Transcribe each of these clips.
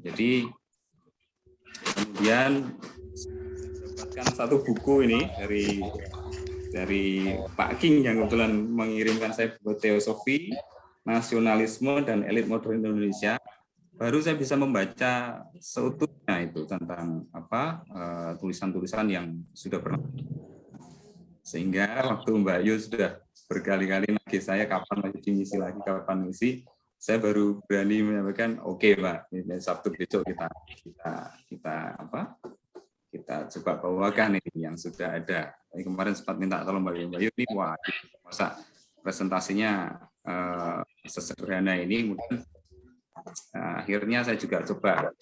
Jadi kemudian dapatkan satu buku ini dari Pak King yang kebetulan mengirimkan saya buku Teosofi, Nasionalisme dan Elit Modern Indonesia. Baru saya bisa membaca seutuhnya itu tentang tulisan-tulisan yang sudah pernah. Sehingga waktu Mbak Yu sudah berkali-kali nagih saya kapan lagi misi lagi, kapan misi, saya baru berani menyampaikan oke, Pak, Sabtu besok kita coba bawakan ini yang sudah ada. Kemarin sempat minta tolong Mbak Yu ini, wah, masa presentasinya sesederhana ini, kemudian akhirnya saya juga coba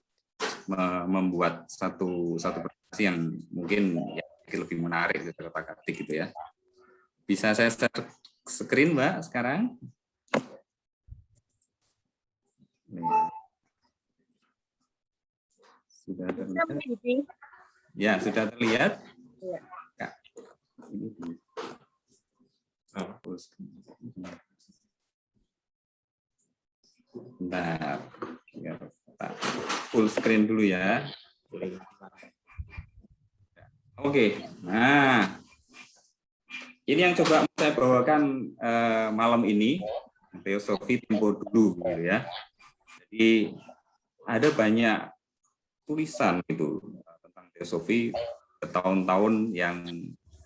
membuat satu presentasi yang mungkin ya, lebih menarik kata-katik gitu ya. Bisa saya share screen, Mbak, sekarang? Sudah terlihat? Ya, sudah terlihat? Ya. Bentar. Full screen dulu ya. Oke, nah ini yang coba saya bawakan malam ini, Teosofi Tempo Dulu, gitu ya. Jadi ada banyak tulisan itu tentang Teosofi tahun-tahun yang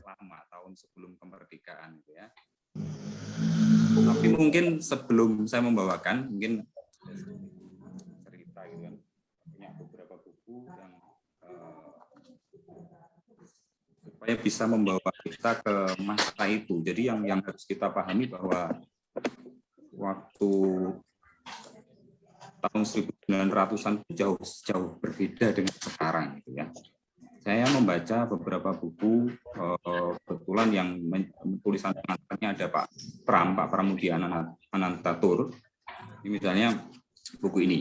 lama, tahun sebelum kemerdekaan, gitu ya. Tapi mungkin sebelum saya membawakan, mungkin cerita gitu kan, punya beberapa buku yang supaya bisa membawa kita ke masa itu. Jadi yang harus kita pahami bahwa waktu tahun 1900-an jauh berbeda dengan sekarang, gitu ya. Saya membaca beberapa buku, kebetulan yang tulisan pengantarnya ada Pak Pramudi Anantatur. Ini misalnya buku ini,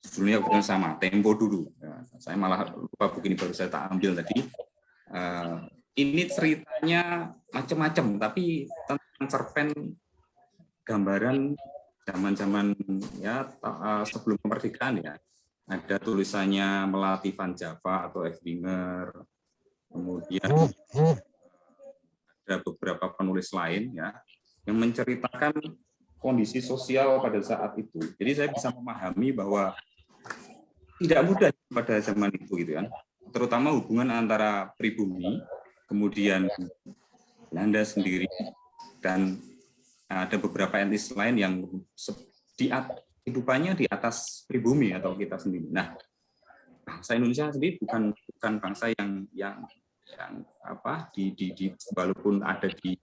judulnya bukan sama, Tempo Dulu. Saya malah lupa buku ini baru saya tak ambil tadi. Ini ceritanya macam-macam, tapi tentang cerpen gambaran zaman-zaman ya sebelum kemerdekaan ya. Ada tulisannya Melati Van Java atau Efbinger, kemudian ada beberapa penulis lain ya yang menceritakan kondisi sosial pada saat itu. Jadi saya bisa memahami bahwa tidak mudah pada zaman itu gitu kan, terutama hubungan antara pribumi, kemudian Belanda sendiri, dan ada beberapa etnis lain yang hidupannya di atas pribumi atau kita sendiri. Nah, bangsa Indonesia sendiri bukan bangsa yang walaupun ada di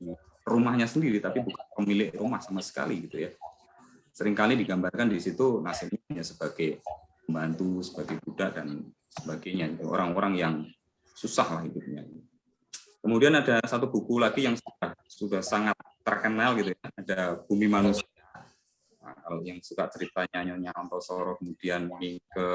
rumahnya sendiri, tapi bukan pemilik rumah sama sekali gitu ya. Seringkali digambarkan di situ nasibnya sebagai pembantu, sebagai budak dan sebagainya. Orang-orang yang susah lah hidupnya. Kemudian ada satu buku lagi yang sudah sangat terkenal gitu ya. Ada Bumi Manusia. Nah, kalau yang suka ceritanya Nyonya Antosoro kemudian ke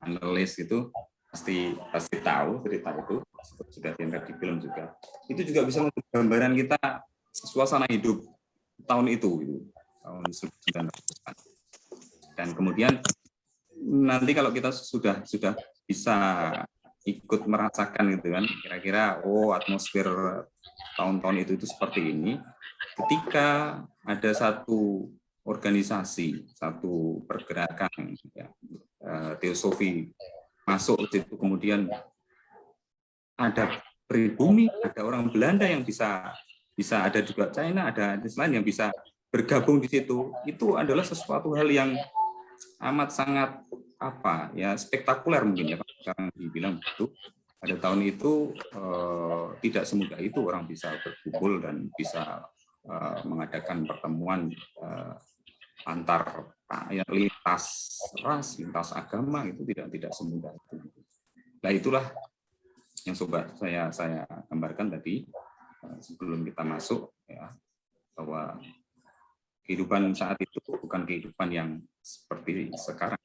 analis itu pasti tahu cerita itu, sudah diangkat di film juga. Itu juga bisa memberi gambaran kita suasana hidup tahun itu gitu, tahun 1900-an. Dan kemudian nanti kalau kita sudah bisa ikut merasakan gitu kan, kira-kira atmosfer tahun-tahun itu seperti ini. Ketika ada satu organisasi, satu pergerakan ya, Teosofi masuk ke situ, kemudian ada pribumi, ada orang Belanda yang bisa ada juga China, ada lain yang bisa bergabung di situ. Itu adalah sesuatu hal yang amat sangat spektakuler mungkin ya, sekarang dibilang begitu. Pada tahun itu tidak semudah itu orang bisa berkumpul dan bisa mengadakan pertemuan antar lintas ras, lintas agama, itu tidak semudah itu. Nah, itulah yang coba saya gambarkan tadi sebelum kita masuk ya, bahwa kehidupan saat itu bukan kehidupan yang seperti sekarang.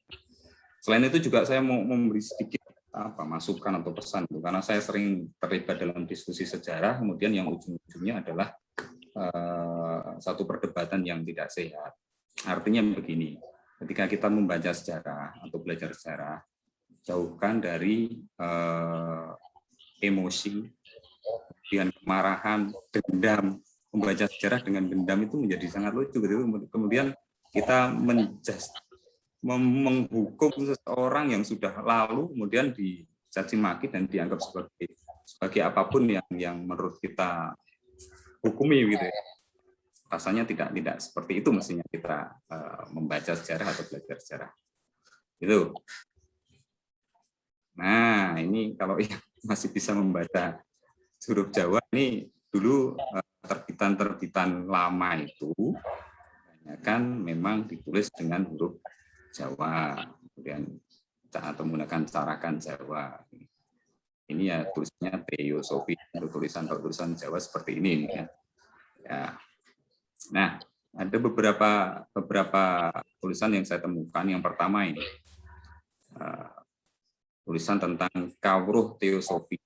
Selain itu juga saya mau memberi sedikit masukan atau pesan, karena saya sering terlibat dalam diskusi sejarah, kemudian yang ujung-ujungnya adalah satu perdebatan yang tidak sehat. Artinya begini, ketika kita membaca sejarah atau belajar sejarah, jauhkan dari emosi, kemudian kemarahan, dendam. Membaca sejarah dengan dendam itu menjadi sangat lucu gitu. Kemudian kita menghukum seseorang yang sudah lalu, kemudian dicaci maki dan dianggap sebagai apapun yang menurut kita hukumi gitu ya. Rasanya tidak seperti itu mestinya kita membaca sejarah atau belajar sejarah. Itu. Nah, ini kalau yang masih bisa membaca huruf Jawa, ini dulu terbitan-terbitan lama itu kan memang ditulis dengan huruf Jawa, kemudian atau menggunakan carakan Jawa. Ini ya tulisannya Theosophy, tulisan Jawa seperti ini ya. Nah, ada beberapa tulisan yang saya temukan. Yang pertama ini tulisan tentang Kawruh Theosophy.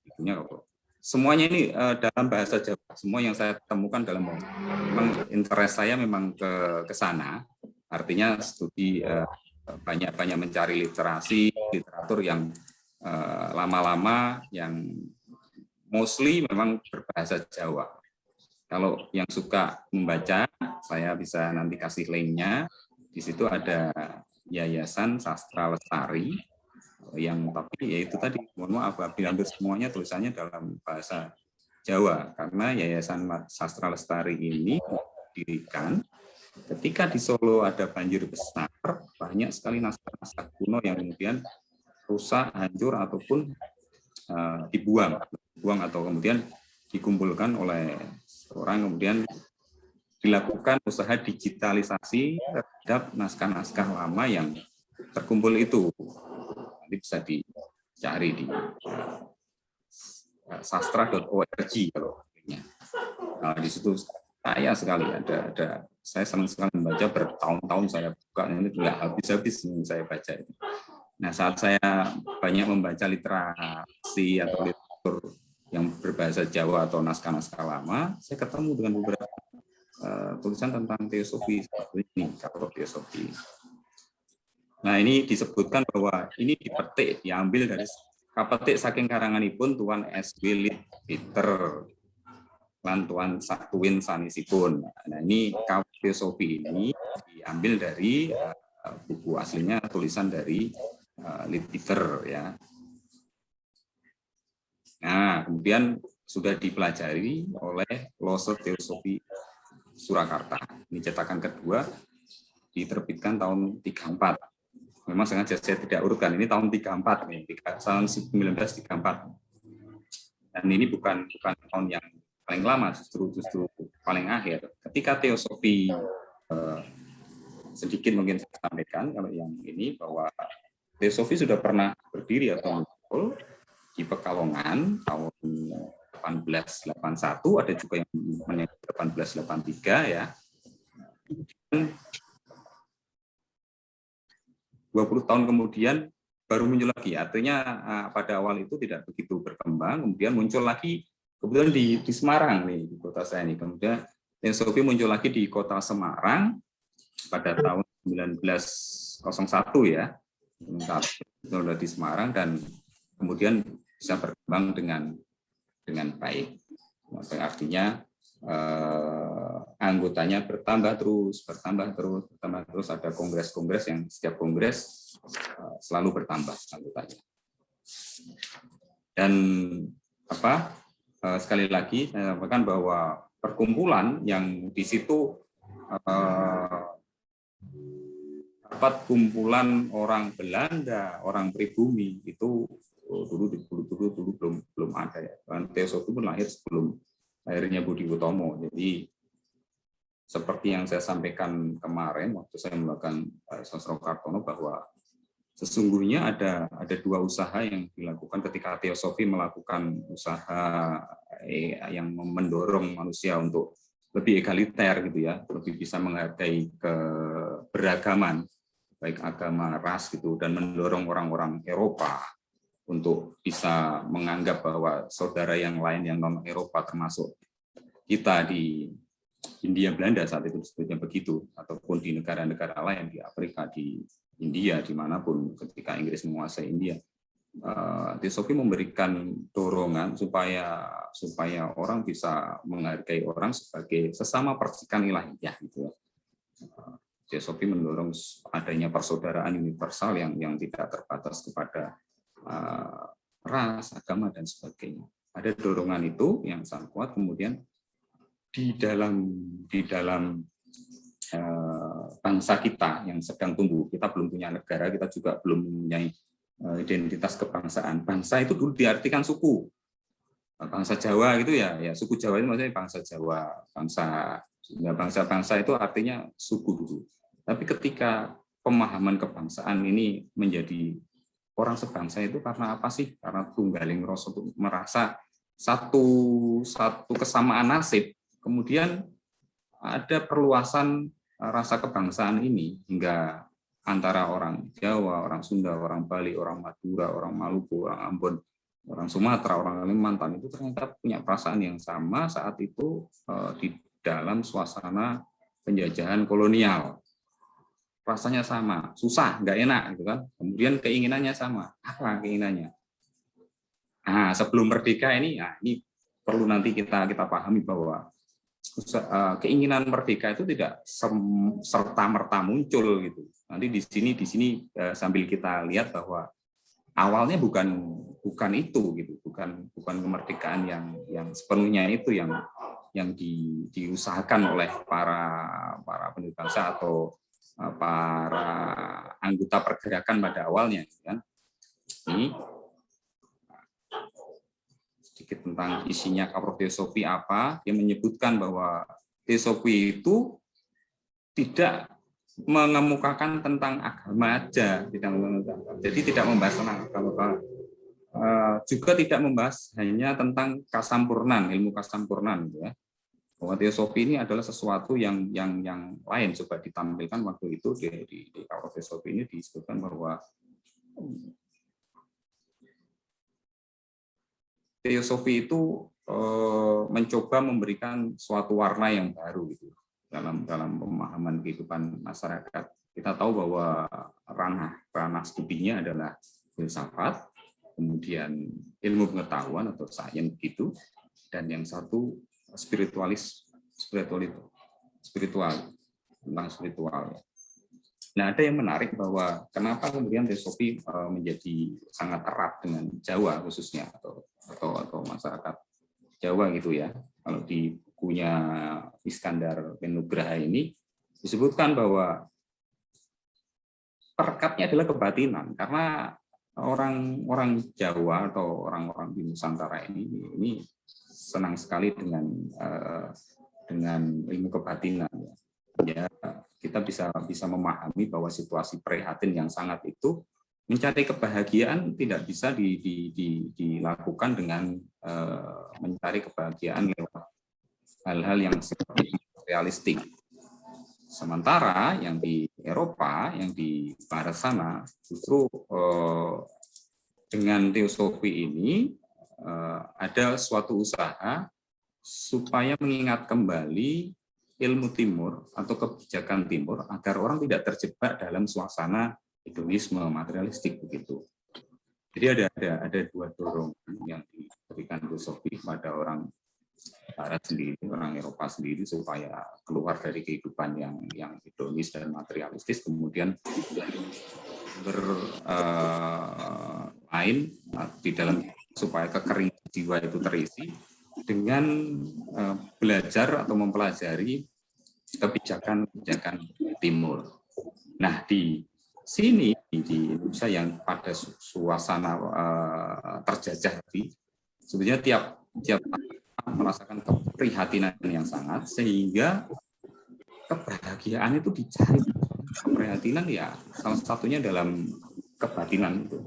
Semuanya ini dalam bahasa Jawa. Semua yang saya temukan dalam memang interest saya memang ke sana. Artinya studi banyak mencari literatur yang lama-lama, yang mostly memang berbahasa Jawa. Kalau yang suka membaca, saya bisa nanti kasih linknya. Di situ ada Yayasan Sastra Lestari, yang tapi yaitu tadi, mohon maaf, hampir semuanya tulisannya dalam bahasa Jawa, karena Yayasan Sastra Lestari ini didirikan ketika di Solo ada banjir besar, banyak sekali naskah-naskah kuno yang kemudian rusak, hancur, ataupun dibuang atau kemudian dikumpulkan oleh orang, kemudian dilakukan usaha digitalisasi terhadap naskah-naskah lama yang terkumpul itu. Nanti bisa dicari di sastra.org kalau artinya. Nah, di situ kaya sekali, ada saya senang sekali membaca, bertahun-tahun saya buka, ini nggak habis-habis saya baca itu. Nah, saat saya banyak membaca literasi atau literatur yang berbahasa Jawa atau naskah-naskah lama, saya ketemu dengan beberapa tulisan tentang teosofi seperti ini, Kawruh Theosophy. Nah, ini disebutkan bahwa ini dipetik, diambil dari kapetik saking karanganipun Tuan S.W. Peter lan Tuan Tuwin sanesipun. Nah, ini Kawruh Theosophy ini diambil dari buku aslinya, tulisan dari Peter ya. Nah, kemudian sudah dipelajari oleh Lose Theosophy Surakarta. Ini cetakan kedua, diterbitkan tahun 34. Memang sengaja saya tidak urutkan, ini tahun 34 nih, tahun 1934. Dan ini bukan tahun yang paling lama, justru paling akhir. Ketika teosofi sedikit mungkin saya sampaikan kalau yang ini, bahwa teosofi sudah pernah berdiri atau muncul di Pekalongan tahun 1881, ada juga yang menyebut 1883 ya. 20 tahun kemudian baru muncul lagi. Artinya pada awal itu tidak begitu berkembang, kemudian muncul lagi kemudian di Semarang nih, di kota saya ini. Kemudian teosofi muncul lagi di kota Semarang pada tahun 1901 ya. Sudah di Semarang dan kemudian bisa berkembang dengan baik. Artinya anggotanya bertambah terus, ada kongres-kongres yang setiap kongres selalu bertambah anggotanya. Dan sekali lagi saya sampaikan bahwa perkumpulan yang di situ dapat kumpulan orang Belanda, orang pribumi itu dulu belum ada ya. Teosofi pun lahir sebelum lahirnya Budi Utomo. Jadi seperti yang saya sampaikan kemarin waktu saya melakukan Sosro Kartono, bahwa sesungguhnya ada dua usaha yang dilakukan ketika teosofi melakukan usaha yang mendorong manusia untuk lebih egaliter gitu ya, lebih bisa menghargai keberagaman baik agama, ras gitu, dan mendorong orang-orang Eropa untuk bisa menganggap bahwa saudara yang lain yang non Eropa, termasuk kita di Hindia Belanda saat itu disebutnya begitu, ataupun di negara-negara lain di Afrika, di India, dimanapun ketika Inggris menguasai India, Teosofi memberikan dorongan supaya orang bisa menghargai orang sebagai sesama percikan ilahiyah gitu ya. Teosofi mendorong adanya persaudaraan universal yang tidak terbatas kepada ras, agama dan sebagainya. Ada dorongan itu yang sangat kuat. Kemudian di dalam bangsa kita yang sedang tumbuh, kita belum punya negara, kita juga belum mempunyai identitas kebangsaan. Bangsa itu dulu diartikan suku. Bangsa Jawa gitu ya suku Jawa itu maksudnya bangsa Jawa, bangsa itu artinya suku dulu. Tapi ketika pemahaman kebangsaan ini menjadi orang sebangsa itu karena apa sih? Karena tunggaling rasa merasa satu kesamaan nasib. Kemudian ada perluasan rasa kebangsaan ini hingga antara orang Jawa, orang Sunda, orang Bali, orang Madura, orang Maluku, orang Ambon, orang Sumatera, orang Kalimantan itu ternyata punya perasaan yang sama saat itu di dalam suasana penjajahan kolonial. Rasanya sama, susah, nggak enak gitu kan. Kemudian keinginannya sama. Apa keinginannya? Nah, sebelum merdeka ini perlu nanti kita pahami bahwa keinginan merdeka itu tidak serta-merta muncul gitu. Nanti di sini sambil kita lihat bahwa awalnya bukan itu gitu, bukan kemerdekaan yang sepenuhnya itu yang diusahakan oleh para pendiri bangsa atau para anggota pergerakan pada awalnya kan. Ini sedikit tentang isinya Kaprah Teosofi apa. Dia menyebutkan bahwa Teosofi itu tidak mengemukakan tentang agama aja, jadi tidak membahas tentang agama, juga tidak membahas hanya tentang kasampurnan, ilmu kasampurnan gitu ya. Bahwa Teosofi ini adalah sesuatu yang lain. Coba ditampilkan waktu itu di Kaprah Teosofi ini disebutkan bahwa Teosofi itu mencoba memberikan suatu warna yang baru gitu dalam pemahaman kehidupan masyarakat. Kita tahu bahwa ranah studinya adalah filsafat, kemudian ilmu pengetahuan atau sains gitu, dan yang satu spiritual tentang spiritual. Nah, ada yang menarik bahwa kenapa kemudian Teosofi menjadi sangat erat dengan Jawa khususnya atau masyarakat Jawa gitu ya. Kalau di bukunya Iskandar Penugraha ini disebutkan bahwa perekatnya adalah kebatinan, karena orang Jawa atau orang-orang di Nusantara ini senang sekali dengan ilmu kebatinan. Ya, kita bisa memahami bahwa situasi prihatin yang sangat itu, mencari kebahagiaan tidak bisa dilakukan dengan mencari kebahagiaan lewat hal-hal yang seperti realistik. Sementara yang di Eropa, yang di barat sana, justru dengan Teosofi ini ada suatu usaha supaya mengingat kembali ilmu timur atau kebijakan timur agar orang tidak terjebak dalam suasana hedonisme materialistik begitu. Jadi ada dua dorongan yang diberikan Teosofi pada orang Barat sendiri, orang Eropa sendiri, supaya keluar dari kehidupan yang hedonis dan materialistis, kemudian bermain di dalam supaya kekeringan jiwa itu terisi dengan belajar atau mempelajari kebijakan timur. Nah, di sini di Indonesia yang pada suasana terjajah tadi, sebenarnya tiap merasakan keprihatinan yang sangat, sehingga kebahagiaan itu dicari. Keprihatinan ya salah satunya dalam kebatinan itu.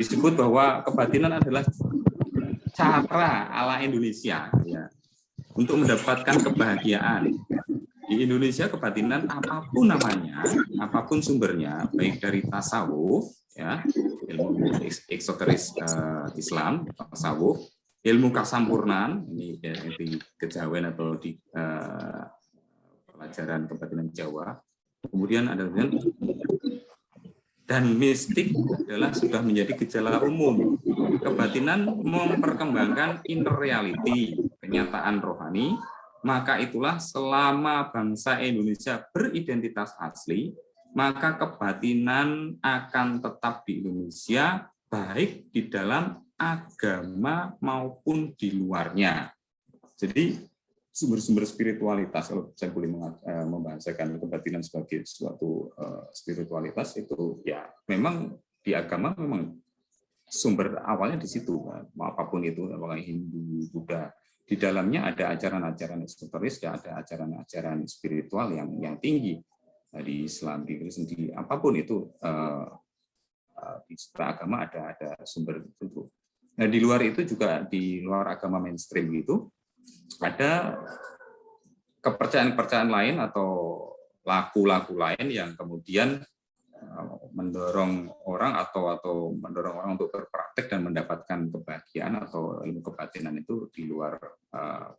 Disebut bahwa kebatinan adalah cara ala Indonesia ya untuk mendapatkan kebahagiaan. Di Indonesia kebatinan apapun namanya, apapun sumbernya, baik dari tasawuf ya, ilmu eksoteris Islam, tasawuf, ilmu kasampurnan ini ya, di kejawen atau di pelajaran kebatinan Jawa. Kemudian ada dan mistik adalah sudah menjadi gejala umum. Kebatinan memperkembangkan inner reality, kenyataan rohani, maka itulah selama bangsa Indonesia beridentitas asli, maka kebatinan akan tetap di Indonesia, baik di dalam agama maupun di luarnya. Jadi sumber-sumber spiritualitas, kalau saya boleh membahasakan kebatinan sebagai suatu spiritualitas, itu ya memang di agama memang sumber awalnya di situ, apapun itu, apakah Hindu, Buddha, di dalamnya ada ajaran-ajaran esoteris, ada ajaran-ajaran spiritual yang tinggi, di Islam, di Kristen, di apapun itu, di agama ada sumber itu. Nah, di luar itu juga, di luar agama mainstream itu, ada kepercayaan-kepercayaan lain atau laku-laku lain yang kemudian mendorong orang atau mendorong orang untuk berpraktek dan mendapatkan kebahagiaan atau ilmu kebatinan itu di luar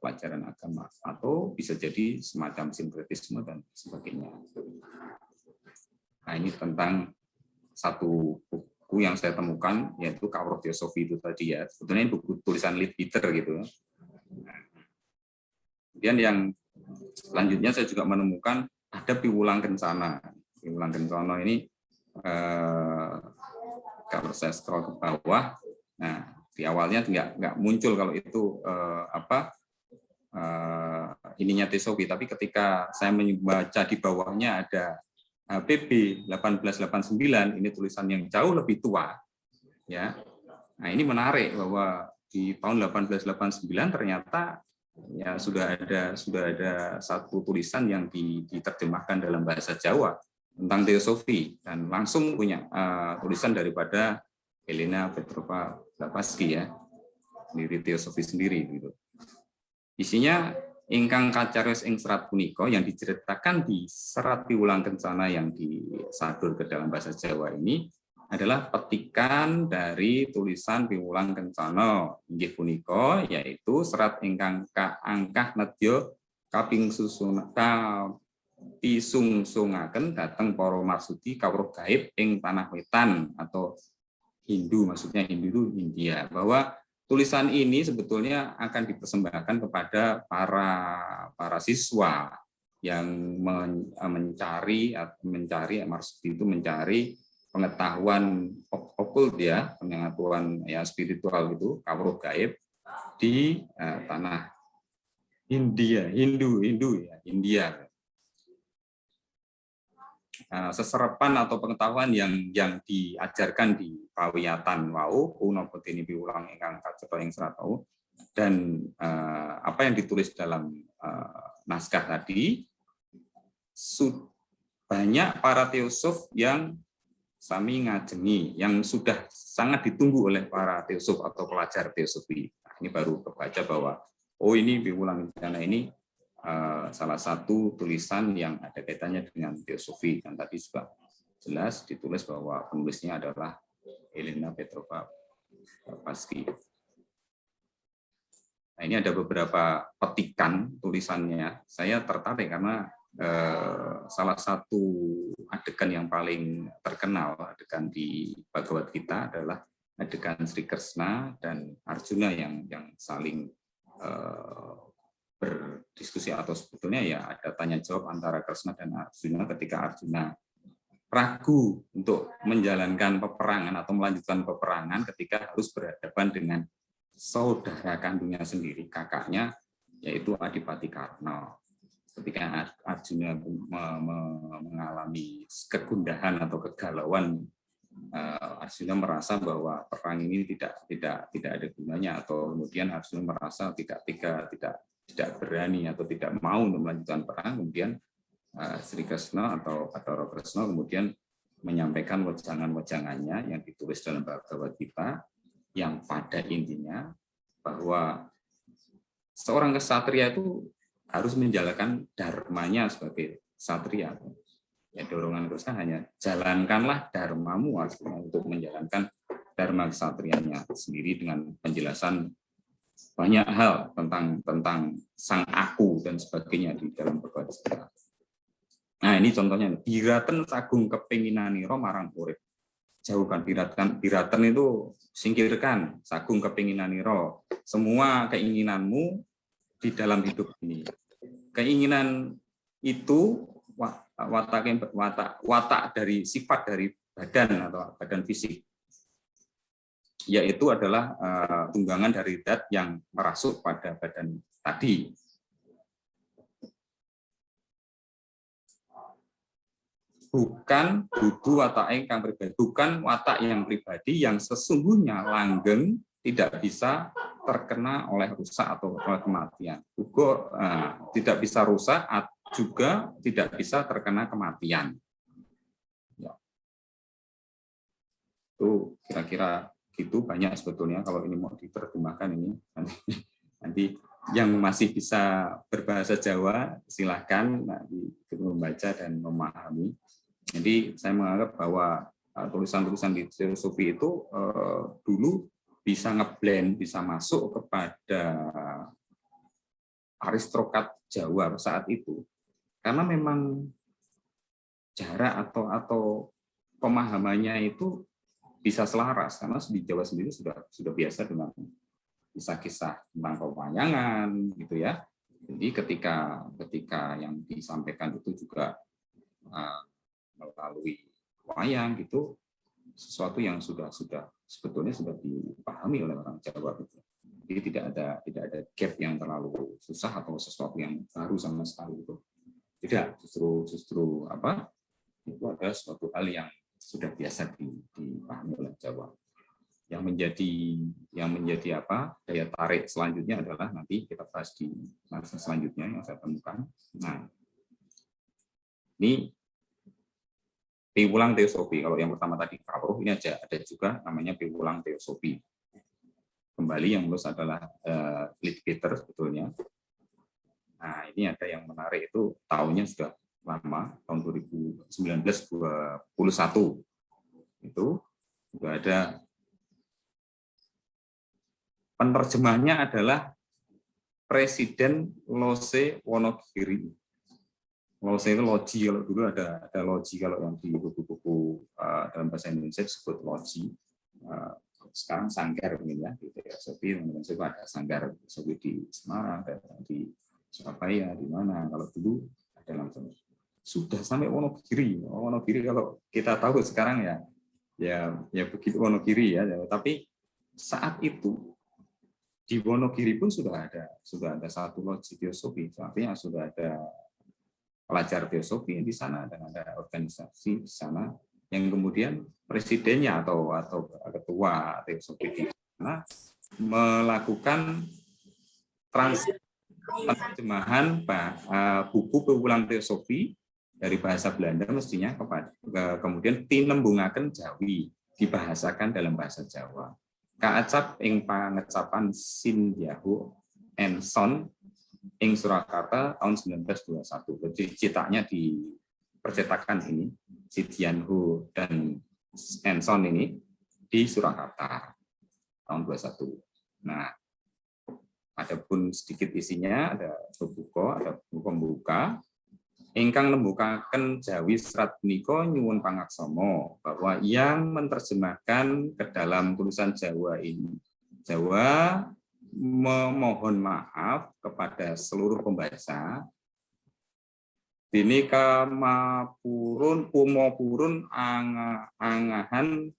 pelajaran agama, atau bisa jadi semacam sinkretisme dan sebagainya. Nah, ini tentang satu buku yang saya temukan, yaitu Kawruh Teosofi itu tadi ya. Sebetulnya ini buku tulisan Leadbeater gitu. Kemudian yang selanjutnya saya juga menemukan ada Piwulang Kencana. Piwulang Kencana ini kalau saya scroll ke bawah, nah di awalnya nggak muncul kalau itu ininya Teosofi, tapi ketika saya membaca di bawahnya ada PB 1889, ini tulisan yang jauh lebih tua, ya. Nah, ini menarik bahwa di tahun 1889 ternyata ya sudah ada satu tulisan yang diterjemahkan dalam bahasa Jawa tentang Teosofi, dan langsung punya tulisan daripada Elena Petrova Blavatsky ya, sendiri Teosofi sendiri gitu. Isinya ingkang kacariyos ing serat punika, yang diceritakan di serat Piwulang Kencana yang disadur ke dalam bahasa Jawa ini adalah petikan dari tulisan Piwulang Kencana inggih punika, yaitu serat ingkang kaangkah nedya kaping pisungsungaken dhateng para marsudi kawruh gaib ing tanah wetan, atau Hindu, maksudnya Hindu itu India, bahwa tulisan ini sebetulnya akan dipersembahkan kepada para siswa yang mencari marsudi itu mencari pengetahuan okult ya, pengetahuan ya spiritual itu, kawruh gaib di tanah Hindu ya, India. Seserapan atau pengetahuan yang diajarkan di pawiyatan wau kuno bedini piwulang ingkang kaceto ing serat wau, dan apa yang ditulis dalam naskah tadi, banyak para teosof yang sami ngajengi, yang sudah sangat ditunggu oleh para teosof atau pelajar teosofi. Nah, ini baru kebaca bahwa ini Piwulang Kencana ini salah satu tulisan yang ada kaitannya dengan teosofi, dan tadi sudah jelas ditulis bahwa penulisnya adalah Elena Petrova Blavatsky. Nah, ini ada beberapa petikan tulisannya. Saya tertarik karena salah satu adegan yang paling terkenal, adegan di Bhagavad Gita, adalah adegan Sri Krishna dan Arjuna yang saling berdiskusi, atau sebetulnya ya ada tanya jawab antara Krishna dan Arjuna ketika Arjuna ragu untuk menjalankan peperangan atau melanjutkan peperangan ketika harus berhadapan dengan saudara kandungnya sendiri, kakaknya, yaitu Adipati Karna. Ketika Arjuna mengalami kegundahan atau kegalauan, Arjuna merasa bahwa perang ini tidak ada gunanya, atau kemudian Arjuna merasa tidak berani atau tidak mau untuk melanjutkan perang. Kemudian Sri Krishna atau Bathara Krishna kemudian menyampaikan wejangan-wejangannya yang ditulis dalam Bhagavad Gita, yang pada intinya bahwa seorang ksatria itu harus menjalankan dharmanya sebagai ksatria. Ya, dorongan Krishna hanya jalankanlah dharmamu untuk menjalankan dharma ksatrianya sendiri, dengan penjelasan banyak hal tentang sang aku dan sebagainya di dalam Bhagavad Gita. Nah, ini contohnya, biraten sagung kepinginaniro marang urip. jauhkan, biraten itu singkirkan, sagung kepinginaniro, semua keinginanmu di dalam hidup ini. Keinginan itu watak dari sifat dari badan atau badan fisik, yaitu adalah tunggangan dari zat yang merasuk pada badan tadi. Bukan dudu watak ingkang pribadi, bukan watak yang pribadi yang sesungguhnya langgeng, tidak bisa terkena oleh rusak atau oleh kematian. Tidak bisa rusak, juga tidak bisa terkena kematian. Ya. Itu kira-kira gitu, banyak sebetulnya kalau ini mau diterjemahkan ini. Nanti yang masih bisa berbahasa Jawa silahkan membaca dan memahami. Jadi saya menganggap bahwa tulisan-tulisan di filosofi itu dulu bisa ngeblend, bisa masuk kepada aristokrat Jawa saat itu, karena memang jarak atau pemahamannya itu bisa selaras, karena di Jawa sendiri sudah biasa dengan kisah-kisah tentang pewayangan, gitu ya. Jadi ketika yang disampaikan itu juga melalui wayang, gitu, sesuatu yang sebetulnya sudah dipahami oleh orang Jawa, gitu. Jadi tidak ada gap yang terlalu susah atau sesuatu yang baru sama sekali, itu tidak, justru itu adalah suatu hal yang sudah biasa dipahami oleh Jawa. Yang menjadi daya tarik selanjutnya adalah nanti kita bahas di masa selanjutnya yang saya temukan. Nah, ini piwulang teosofi. Kalau yang pertama tadi Kawruh, ini ada juga namanya piwulang teosofi. Kembali yang menulis adalah Leadbeater sebetulnya. Nah, ini ada yang menarik, itu tahunnya sudah lama, tahun 1921. Itu sudah ada, penerjemahnya adalah Presiden Lose Wonogiri. Lose itu logi, kalau dulu ada logi, kalau yang di buku-buku dalam bahasa Indonesia disebut logi. Sekarang sanggar mungkin ya, di teosofi ada sanggar teosofi di Semarang, di Surabaya, di mana. Kalau dulu ada langsung sudah sampai Wonogiri. Wonogiri kalau kita tahu sekarang ya begitu Wonogiri ya. Tapi saat itu di Wonogiri pun sudah ada satu logi teosofi, artinya sudah ada pelajar teosofi di sana dan ada organisasi di sana yang kemudian presidennya atau ketua teosofi di sana melakukan terjemahan buku piwulang teosofi dari bahasa Belanda mestinya kemudian tinembungaken Jawi, dibahasakan dalam bahasa Jawa. Kaacap ing pangecapan Sinjahu Enson ing Surakarta tahun 1921. Jadi cetaknya di percetakan ini Sidianhu dan Enson ini di Surakarta tahun 21. Nah, adapun sedikit isinya ada pembuka ingkang nembukaken Jawi serat punika nyuwun pangaksama, bahwa yang menerjemahkan ke dalam tulisan Jawa ini, Jawa memohon maaf kepada seluruh pembaca. Dini kamapurun pumopurun angahan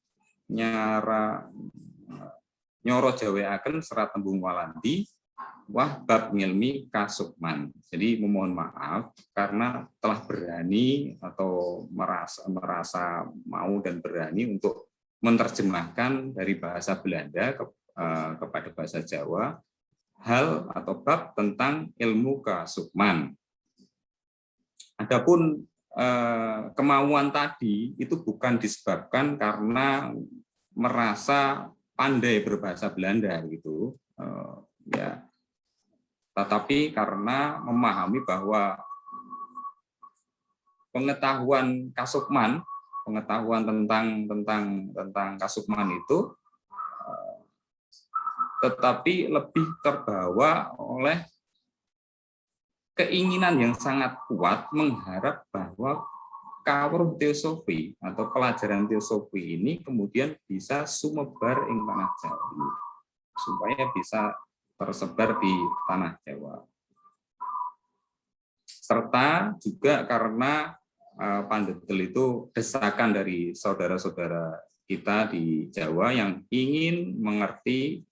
nyoro jaweaken serat tembung walandi wah bab ngilmi kasukman. Jadi memohon maaf karena telah berani atau merasa mau dan berani untuk menerjemahkan dari bahasa Belanda kepada bahasa Jawa hal atau bab tentang ilmu kasukman. Adapun kemauan tadi itu bukan disebabkan karena merasa pandai berbahasa Belanda gitu, ya, tetapi karena memahami bahwa pengetahuan kasukman, pengetahuan tentang kasukman itu tetapi lebih terbawa oleh keinginan yang sangat kuat mengharap bahwa kawruh teosofi atau pelajaran teosofi ini kemudian bisa sumebar ing tanah Jawa, supaya bisa tersebar di tanah Jawa. Serta juga karena Pandegel itu desakan dari saudara-saudara kita di Jawa yang ingin mengerti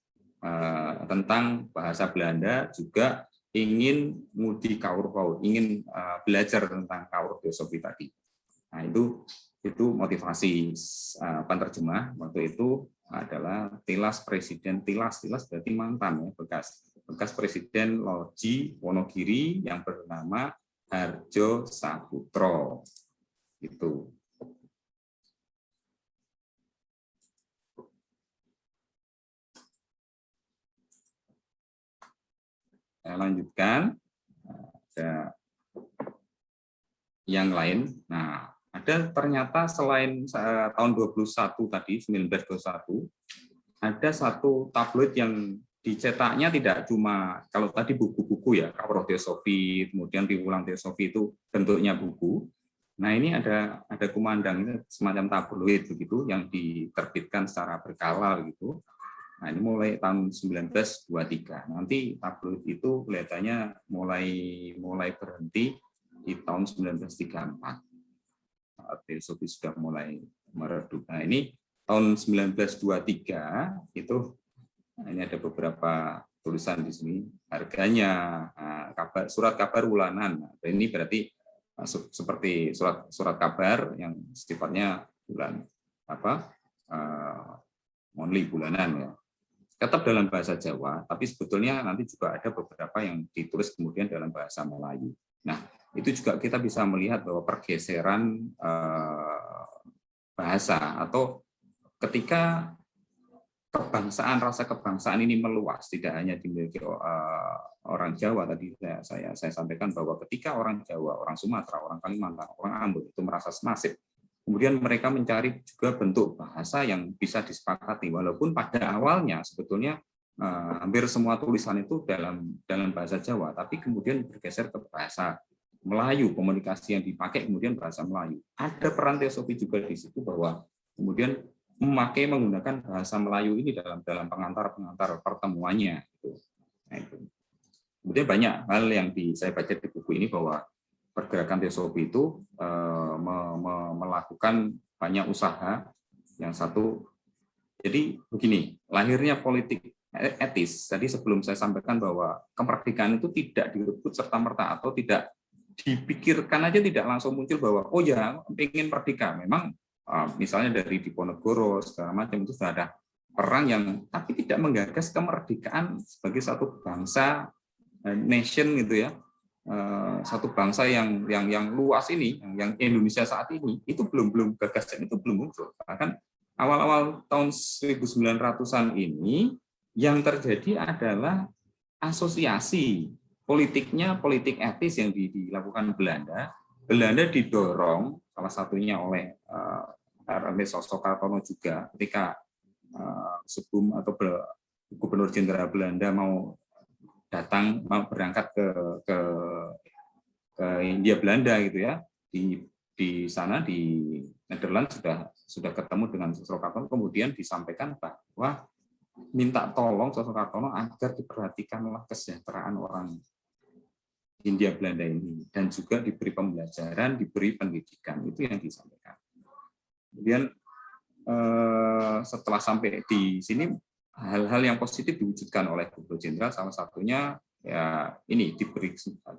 tentang bahasa Belanda, juga ingin ngudi kawruh, ingin belajar tentang kawruh teosofi tadi. Nah, itu motivasi penerjemah waktu itu adalah tilas presiden, tilas berarti mantan ya, bekas presiden Loji Wonogiri yang bernama Harjo Saputro. Itu. Saya lanjutkan. Ada yang lain. Nah, ada ternyata selain tahun 21 tadi, 1921, ada satu tabloid yang dicetaknya tidak cuma, kalau tadi buku-buku ya, kawruh teosofi, kemudian diulang teosofi itu bentuknya buku. Nah, ini ada kumandang, ini semacam tabloid begitu yang diterbitkan secara berkala gitu. Nah, ini mulai tahun 1923. Nanti tabloid itu kelihatannya mulai berhenti di tahun 1934. Teosofi sudah mulai meredup. Nah, ini tahun 1923 itu, ini ada beberapa tulisan di sini, harganya, surat kabar bulanan. Nah, ini berarti seperti surat kabar yang sifatnya monthly, bulanan ya. Tetap dalam bahasa Jawa, tapi sebetulnya nanti juga ada beberapa yang ditulis kemudian dalam bahasa Melayu. Nah, itu juga kita bisa melihat bahwa pergeseran bahasa, atau ketika rasa kebangsaan ini meluas, tidak hanya dimiliki orang Jawa. Tadi saya sampaikan bahwa ketika orang Jawa, orang Sumatera, orang Kalimantan, orang Ambon itu merasa semasif, kemudian mereka mencari juga bentuk bahasa yang bisa disepakati, walaupun pada awalnya sebetulnya hampir semua tulisan itu dalam bahasa Jawa, tapi kemudian bergeser ke bahasa Melayu, komunikasi yang dipakai kemudian bahasa Melayu. Ada peran teosofi juga di situ, bahwa kemudian menggunakan bahasa Melayu ini dalam pengantar pertemuannya. Nah, itu. Kemudian banyak hal yang saya baca di buku ini, bahwa pergerakan teosofi itu melakukan banyak usaha. Yang satu, jadi begini, lahirnya politik etis. Tadi sebelum saya sampaikan bahwa kemerdekaan itu tidak direbut serta-merta, atau tidak dipikirkan aja, tidak langsung muncul bahwa oh ya ingin merdeka. Memang misalnya dari Diponegoro segala macam itu sudah ada perang yang, tapi tidak menggagas kemerdekaan sebagai satu bangsa, nation gitu ya, satu bangsa yang luas ini, yang Indonesia saat ini, itu belum gagasan itu belum muncul. Bahkan awal-awal tahun 1900-an ini yang terjadi adalah asosiasi politiknya, politik etis yang dilakukan Belanda. Belanda didorong salah satunya oleh Ernest Soekarno juga, ketika sebelum atau Gubernur Jenderal Belanda mau berangkat ke Hindia Belanda gitu ya, di sana di Nederland sudah ketemu dengan Soekarno, kemudian disampaikan bahwa minta tolong Soekarno agar diperhatikanlah kesejahteraan orang Hindia Belanda ini, dan juga diberi pembelajaran, diberi pendidikan. Itu yang disampaikan. Kemudian setelah sampai di sini, hal-hal yang positif diwujudkan oleh Gubernur Jenderal, salah satunya ya ini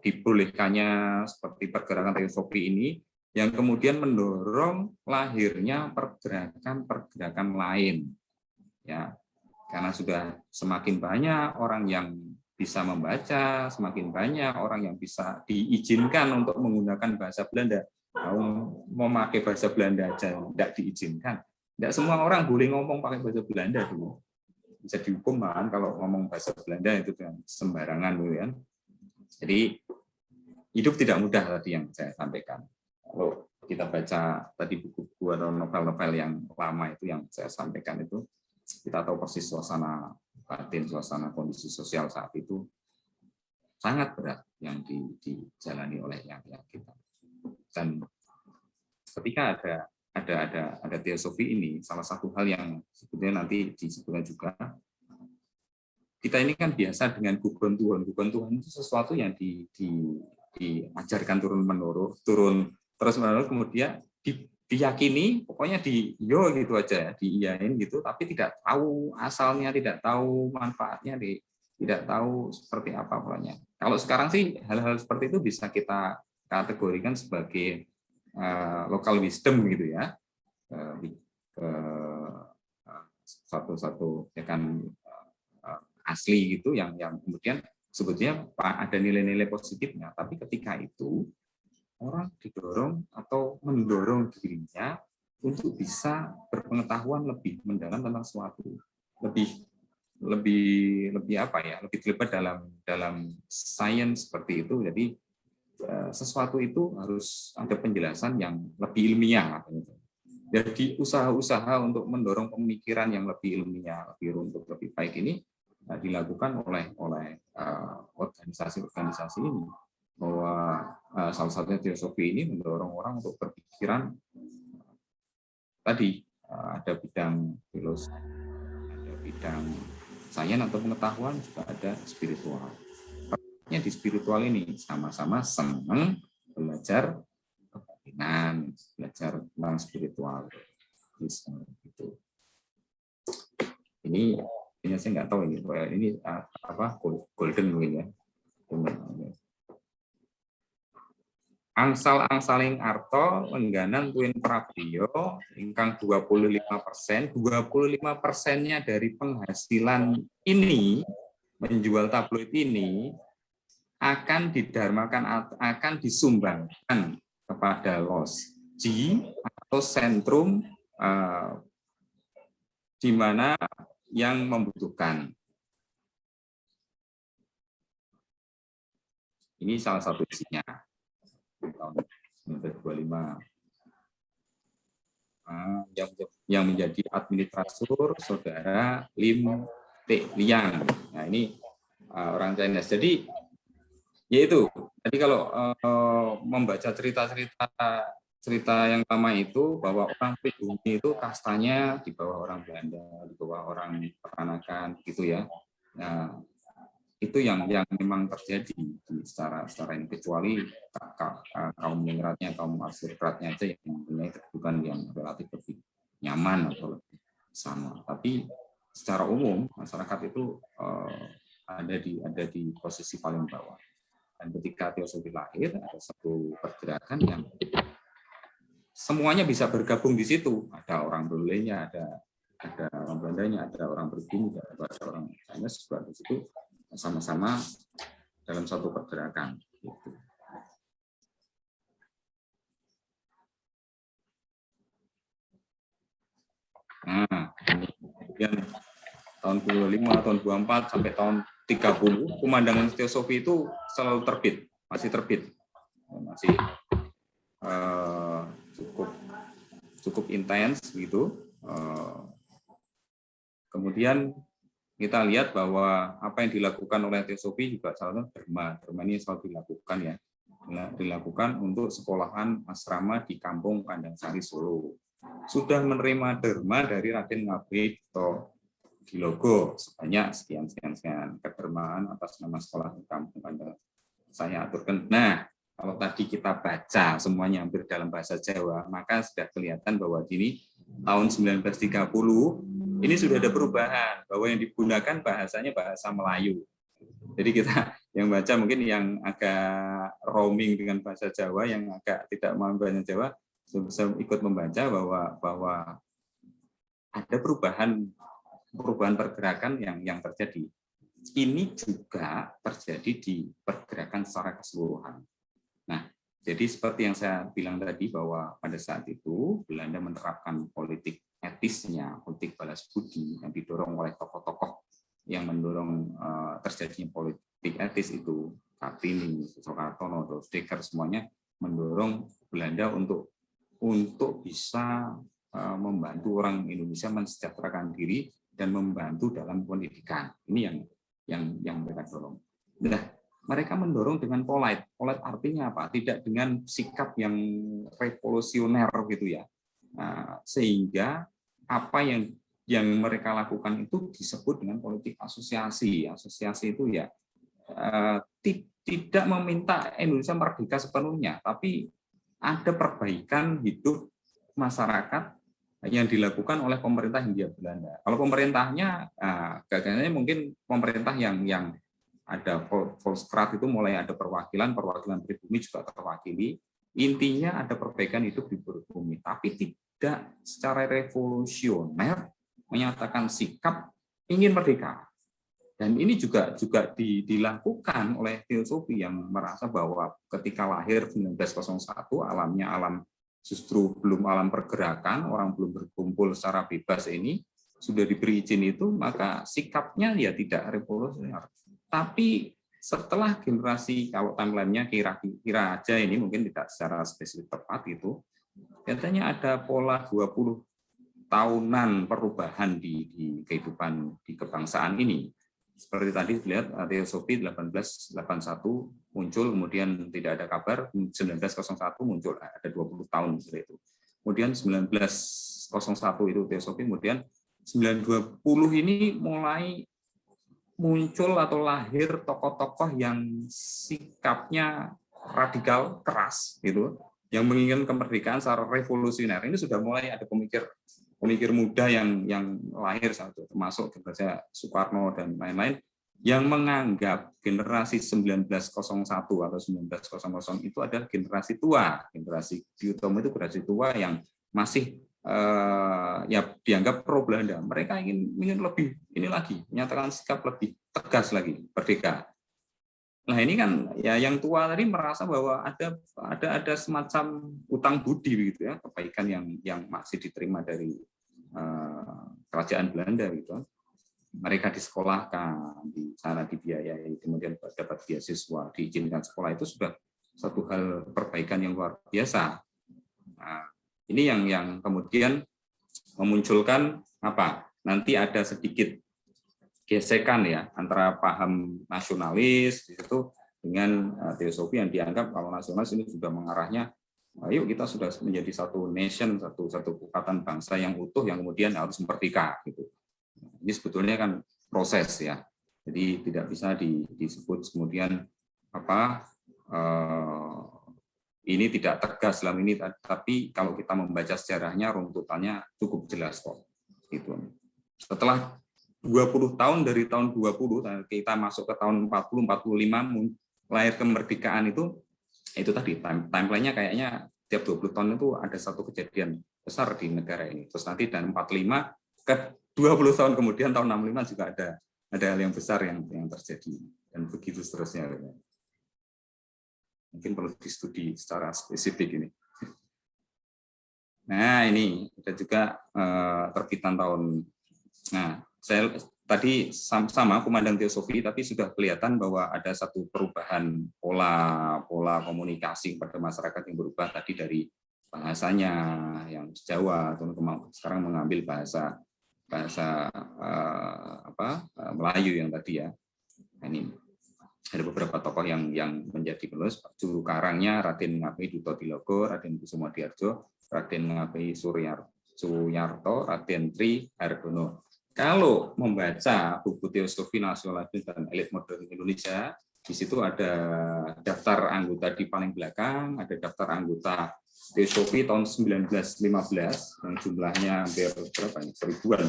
dibolehkannya seperti pergerakan teosofi ini, yang kemudian mendorong lahirnya pergerakan lain, ya, karena sudah semakin banyak orang yang bisa membaca, semakin banyak orang yang bisa diizinkan untuk menggunakan bahasa Belanda. Mau memakai bahasa Belanda aja tidak diizinkan. Tidak semua orang boleh ngomong pakai bahasa Belanda dulu. Bisa dihukum kan kalau ngomong bahasa Belanda itu dengan sembarangan gitu kan. Jadi hidup tidak mudah tadi yang saya sampaikan. Kalau kita baca tadi buku-buku atau novel-novel yang lama itu yang saya sampaikan itu, kita tahu persis suasana batin, suasana kondisi sosial saat itu sangat berat yang dijalani oleh yang kita. Dan ketika ada teosofi ini, salah satu hal yang sebetulnya nanti disebutkan juga, kita ini kan biasa dengan gugon Tuhan itu sesuatu yang diajarkan turun terus menerus, kemudian diyakini, pokoknya yo gitu aja, diiyain gitu, tapi tidak tahu asalnya, tidak tahu manfaatnya, tidak tahu seperti apa polanya. Kalau sekarang sih hal-hal seperti itu bisa kita kategorikan sebagai local wisdom gitu ya, satu ya kan asli gitu, yang kemudian sebetulnya ada nilai-nilai positifnya, tapi ketika itu orang didorong atau mendorong dirinya untuk bisa berpengetahuan lebih mendalam tentang sesuatu, lebih apa ya, lebih terlibat dalam sains seperti itu. Jadi sesuatu itu harus ada penjelasan yang lebih ilmiah. Jadi usaha-usaha untuk mendorong pemikiran yang lebih ilmiah, lebih runtut, lebih baik ini dilakukan oleh organisasi-organisasi ini, bahwa salah satunya teosofi ini mendorong orang untuk berpikiran tadi, ada bidang filosofi, ada bidang sains atau pengetahuan, juga ada spiritual. Di spiritual ini sama-sama senang belajar kebatinan, belajar tentang spiritual. Gitu. Ini saya nggak tahu ini apa, golden mungkin ya. Angsal-angsaling arto lengganan tuin prabdiyo ingkang 25%, 25%-nya dari penghasilan ini, menjual tabloid ini, akan didharmakan, akan disumbangkan kepada losji atau sentrum di mana yang membutuhkan. Ini salah satu isinya tahun 1925. Yang menjadi administrator saudara Lim T. Liang. Nah, ini orang Chinese. Jadi yaitu, jadi kalau membaca cerita yang lama itu, bahwa orang pribumi itu kastanya di bawah orang Belanda, di bawah orang peranakan gitu ya. Nah, itu yang memang terjadi secara ini, kecuali kaum ningratnya, kaum aristokratnya aja yang mempunyai kedudukan yang relatif lebih nyaman atau lebih sama. Tapi secara umum masyarakat itu ada di posisi paling bawah. Dan ketika teosofi lahir, ada satu pergerakan yang semuanya bisa bergabung di situ. Ada orang Belanda, ada orang Belandanya, ada orang pribumi, ada orang Chinese juga di situ, sama-sama dalam satu pergerakan. Nah, kemudian tahun 25, tahun 24 sampai tahun 30, pemandangan teosofi itu selalu terbit, masih terbit, masih cukup intens gitu. Kemudian kita lihat bahwa apa yang dilakukan oleh teosofi juga salah satu derma ini selalu dilakukan ya, dilakukan untuk sekolahan asrama di Kampung Kandansari Solo. Sudah menerima derma dari Raden Ngabekto Dilogo sebanyak sekian kedermaan atas nama sekolah di Kampung Kandansari saya aturkan. Nah, kalau tadi kita baca semuanya hampir dalam bahasa Jawa, maka sudah kelihatan bahwa ini tahun 1930 ini sudah ada perubahan, bahwa yang digunakan bahasanya bahasa Melayu. Jadi kita yang baca mungkin yang agak roaming dengan bahasa Jawa, yang agak tidak mau bahasa Jawa, bisa ikut membaca bahwa ada perubahan pergerakan yang terjadi. Ini juga terjadi di pergerakan secara keseluruhan. Nah, jadi seperti yang saya bilang tadi, bahwa pada saat itu Belanda menerapkan politik etisnya, politik balas budi yang didorong oleh tokoh-tokoh yang mendorong terjadinya politik etis itu, Kartini, Soekarno, Dekker, semuanya mendorong Belanda untuk bisa membantu orang Indonesia mensejahterakan diri dan membantu dalam pendidikan. Ini yang mereka dorong. Nah, mereka mendorong dengan polite. Polite artinya apa? Tidak dengan sikap yang revolusioner gitu ya. Nah, sehingga apa yang mereka lakukan itu disebut dengan politik asosiasi. Asosiasi itu ya tidak meminta Indonesia merdeka sepenuhnya, tapi ada perbaikan hidup masyarakat yang dilakukan oleh pemerintah Hindia Belanda. Kalau pemerintahnya, gagasannya mungkin pemerintah yang ada Volkskraat itu mulai ada perwakilan pribumi juga terwakili. Intinya ada perbaikan hidup di pribumi, tapi tidak secara revolusioner menyatakan sikap ingin merdeka. Dan ini juga dilakukan oleh filosofi yang merasa bahwa ketika lahir 1901 alamnya alam justru belum alam pergerakan, orang belum berkumpul secara bebas ini, sudah diberi izin itu, maka sikapnya ya tidak revolusioner. Tapi setelah generasi, kalau timeline-nya kira aja ini mungkin tidak secara spesifik tepat itu, katanya ada pola 20 tahunan perubahan di kehidupan di kebangsaan ini. Seperti tadi lihat Teosofi 1881 muncul, kemudian tidak ada kabar, 1901 muncul, ada 20 tahun setelah itu. Kemudian 1901 itu Teosofi, kemudian 1920 ini mulai muncul atau lahir tokoh-tokoh yang sikapnya radikal, keras gitu, yang menginginkan kemerdekaan secara revolusioner. Ini sudah mulai ada pemikir muda yang lahir satu, termasuk generasi Soekarno dan lain-lain, yang menganggap generasi 1901 atau 1900 itu adalah generasi tua. Generasi Diutomo itu generasi tua yang masih ya dianggap pro Belanda. Mereka ingin lebih ini lagi, menyatakan sikap lebih tegas lagi, merdeka. Nah ini kan ya yang tua tadi merasa bahwa ada semacam utang budi begitu ya, kebaikan yang masih diterima dari kerajaan Belanda gitu. Mereka disekolahkan di sana, dibiayai, kemudian dapat beasiswa, diizinkan sekolah, itu sudah satu hal perbaikan yang luar biasa. Nah, ini yang kemudian memunculkan apa? Nanti ada sedikit gesekan ya antara paham nasionalis itu dengan teosofi yang dianggap kalau nasionalis ini sudah mengarahnya, ayo kita sudah menjadi satu nation, satu kekuatan bangsa yang utuh yang kemudian harus merdeka gitu. Ini sebetulnya kan proses ya, jadi tidak bisa disebut kemudian apa ini tidak tegas dalam ini, tapi kalau kita membaca sejarahnya runtutannya cukup jelas kok gitu. Setelah 20 tahun dari tahun 20 kita masuk ke tahun 40 45 lahir kemerdekaan itu tadi timeline-nya kayaknya tiap 20 tahun itu ada satu kejadian besar di negara ini. Terus nanti dan 45 ke 20 tahun kemudian tahun 65 juga ada hal yang besar yang terjadi dan begitu seterusnya. Mungkin perlu distudi secara spesifik ini. Nah, ini ada juga terbitan tahun. Nah, saya tadi sama pemandang teosofi, tapi sudah kelihatan bahwa ada satu perubahan pola komunikasi pada masyarakat yang berubah tadi dari bahasanya yang Jawa, sekarang mengambil bahasa Melayu yang tadi ya. Ini ada beberapa tokoh yang menjadi penulis, juru karangnya Raden Ngabei Duto Tilogo, Raden Kusumo Diardjo, Raden Ngabei Suyarto, Raden Tri Hardono. Kalau membaca buku Teosofi Nasionalis dan Elit Modern Indonesia, di situ ada daftar anggota di paling belakang, ada daftar anggota Teosofi tahun 1915 yang jumlahnya hampir berapa ya? 1000-an,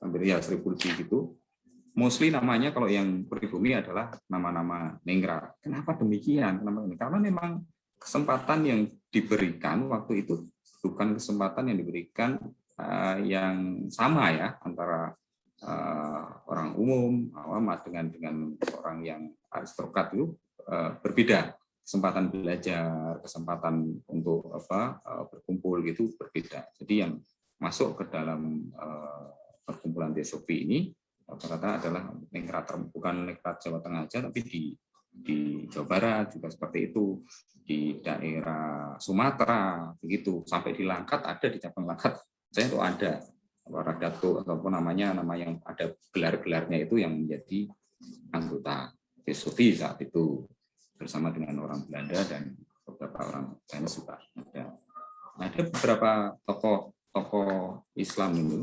hampir ya 1000 lebih gitu. Mostly namanya kalau yang pribumi adalah nama-nama ningrat. Kenapa demikian? Karena memang kesempatan yang diberikan waktu itu bukan kesempatan yang diberikan yang sama ya antara orang umum awam dengan orang yang aristokrat itu berbeda. Kesempatan belajar, kesempatan untuk berkumpul gitu berbeda. Jadi yang masuk ke dalam perkumpulan teosofi ini rata-rata adalah ningrat, bukan ningrat Jawa Tengah aja, tapi di Jawa Barat juga seperti itu, di daerah Sumatera begitu, sampai di Langkat ada, di cabang Langkat saya itu ada Radato ataupun nama yang ada gelar-gelarnya itu yang menjadi anggota Teosofi saat itu bersama dengan orang Belanda dan beberapa orang Chinese juga ada. Ada beberapa tokoh Islam itu.